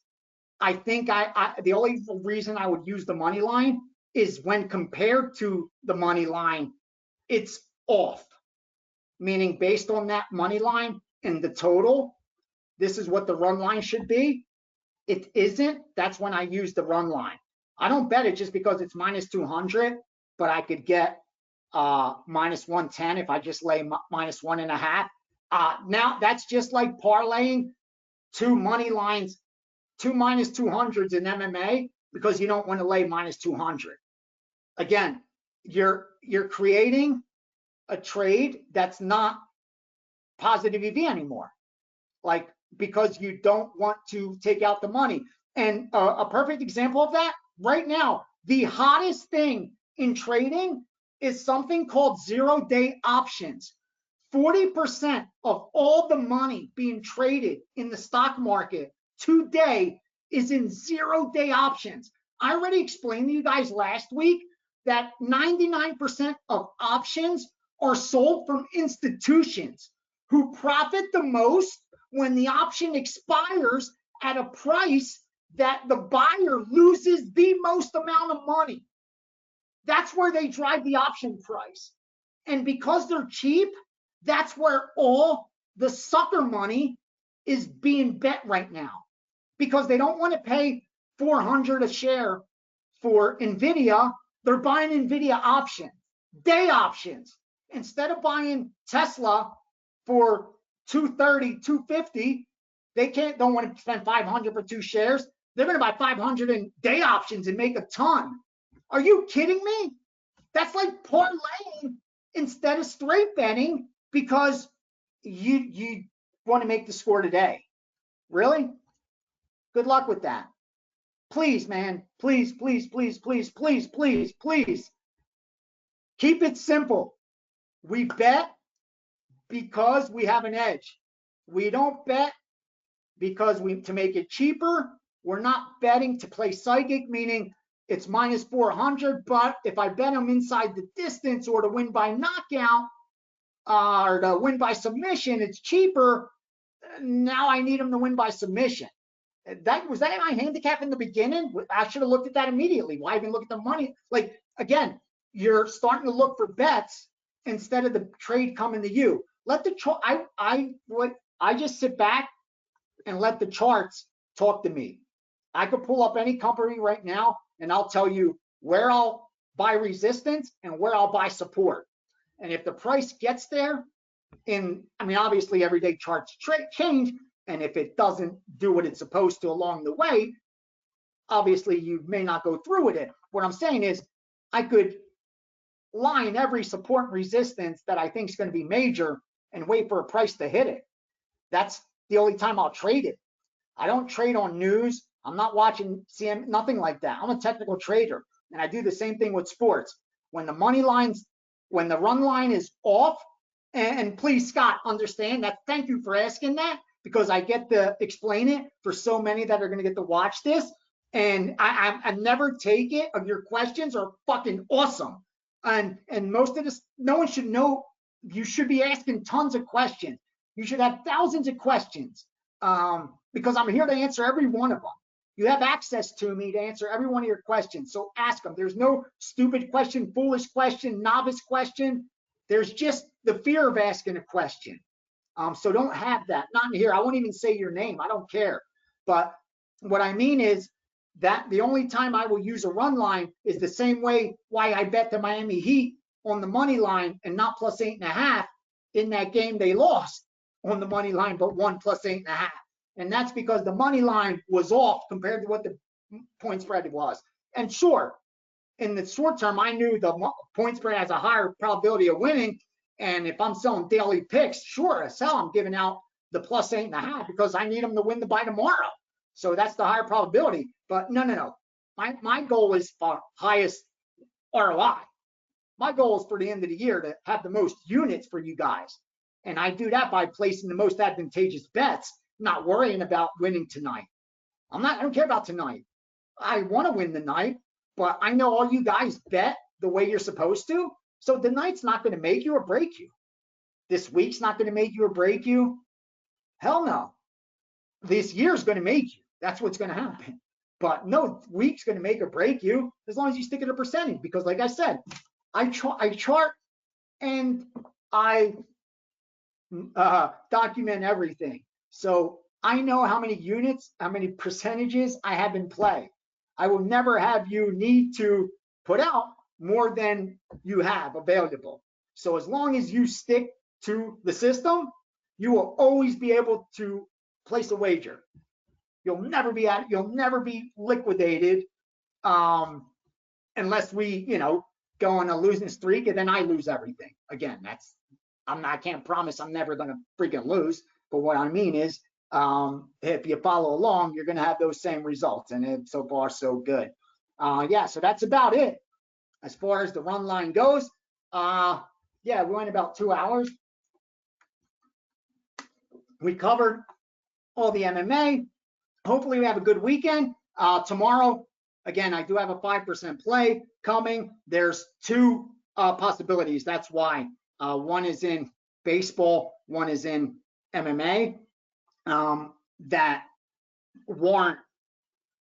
I think the only reason I would use the money line is when compared to the money line, it's off. Meaning based on that money line and the total, this is what the run line should be. It isn't. That's when I use the run line. I don't bet it just because it's minus 200, but I could get minus 110 if I just lay minus 1.5. Now that's just like parlaying two money lines, two minus 200s in MMA, because you don't want to lay minus 200. Again, you're creating a trade that's not positive EV anymore, like, because you don't want to take out the money. And a perfect example of that right now, the hottest thing in trading is something called 0-day options. 40% of all the money being traded in the stock market today is in 0-day options. I already explained to you guys last week that 99% of options are sold from institutions who profit the most when the option expires at a price that the buyer loses the most amount of money. That's where they drive the option price. And because they're cheap, that's where all the sucker money is being bet right now, because they don't want to pay $400 a share for NVIDIA. They're buying NVIDIA options, day options. Instead of buying Tesla for 230, 250, they don't want to spend 500 for 2 shares. They're going to buy 500 in day options and make a ton. Are you kidding me? That's like parlaying instead of straight betting because you want to make the score today. Really? Good luck with that. Please, man, please, please, please, please, please, please, please. Keep it simple. We bet because we have an edge. We don't bet because to make it cheaper. We're not betting to play psychic, meaning it's minus 400, but if I bet them inside the distance or to win by knockout or to win by submission, it's cheaper. Now I need them to win by submission. Was that my handicap in the beginning? I should have looked at that immediately. Why even look at the money? Like, again, you're starting to look for bets instead of the trade coming to you. Let the I just sit back and let the charts talk to me. I could pull up any company right now and I'll tell you where I'll buy resistance and where I'll buy support. And if the price gets there, obviously everyday charts change, and if it doesn't do what it's supposed to along the way, obviously you may not go through with it. What I'm saying is I could line every support and resistance that I think is going to be major and wait for a price to hit it. That's the only time I'll trade it. I don't trade on news. I'm not watching CM, nothing like that. I'm a technical trader, and I do the same thing with sports. When the run line is off, and please, Scott, understand that. Thank you for asking that, because I get to explain it for so many that are going to get to watch this. And I never take it of your questions are fucking awesome. And most of this, no one should know. You should be asking tons of questions. You should have thousands of questions, because I'm here to answer every one of them. You have access to me to answer every one of your questions. So ask them. There's no stupid question, foolish question, novice question. There's just the fear of asking a question. So don't have that. Not in here. I won't even say your name. I don't care. But what I mean is that the only time I will use a run line is the same way why I bet the Miami Heat on the money line and not plus 8.5 in that game they lost on the money line, but won plus 8.5. And that's because the money line was off compared to what the point spread was. And sure, in the short term, I knew the point spread has a higher probability of winning. And if I'm selling daily picks, sure as hell, I'm giving out the plus 8.5 because I need them to win by tomorrow. So that's the higher probability. But no. My goal is for highest ROI. My goal is for the end of the year to have the most units for you guys. And I do that by placing the most advantageous bets, not worrying about winning tonight. I don't care about tonight. I want to win the night, but I know all you guys bet the way you're supposed to. So tonight's not going to make you or break you. This week's not going to make you or break you. Hell no. This year's going to make you. That's what's going to happen. But no week's going to make or break you as long as you stick at a percentage. Because like I said, I chart and I document everything. So I know how many units, how many percentages I have in play. I will never have you need to put out more than you have available. So as long as you stick to the system, you will always be able to place a wager. You'll never be liquidated unless we, go on a losing streak and then I lose everything. Again, I can't promise I'm never going to freaking lose. But what I mean is, if you follow along, you're going to have those same results. And so far, so good. Yeah, so that's about it. As far as the run line goes, yeah, we went about 2 hours. We covered all the MMA. Hopefully we have a good weekend. Tomorrow, again, I do have a 5% play coming. There's 2 possibilities. That's why. One is in baseball, one is in MMA, that warrant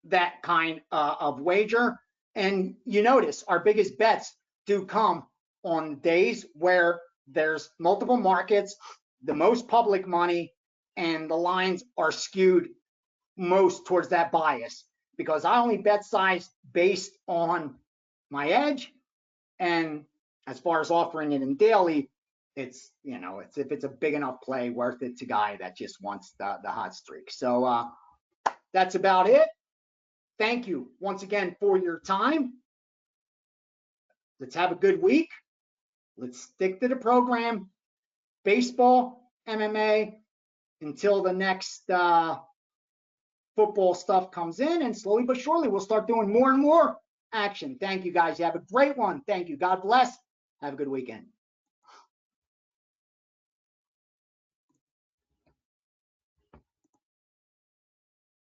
that kind of wager. And you notice our biggest bets do come on days where there's multiple markets, the most public money, and the lines are skewed most towards that bias, because I only bet size based on my edge. And as far as offering it in daily, it's if it's a big enough play, worth it to guy that just wants the hot streak. So that's about it. Thank you once again for your time. Let's have a good week. Let's stick to the program. Baseball, MMA, until the next football stuff comes in, and slowly but surely we'll start doing more and more action. Thank you guys. You have a great one. Thank you. God bless. Have a good weekend.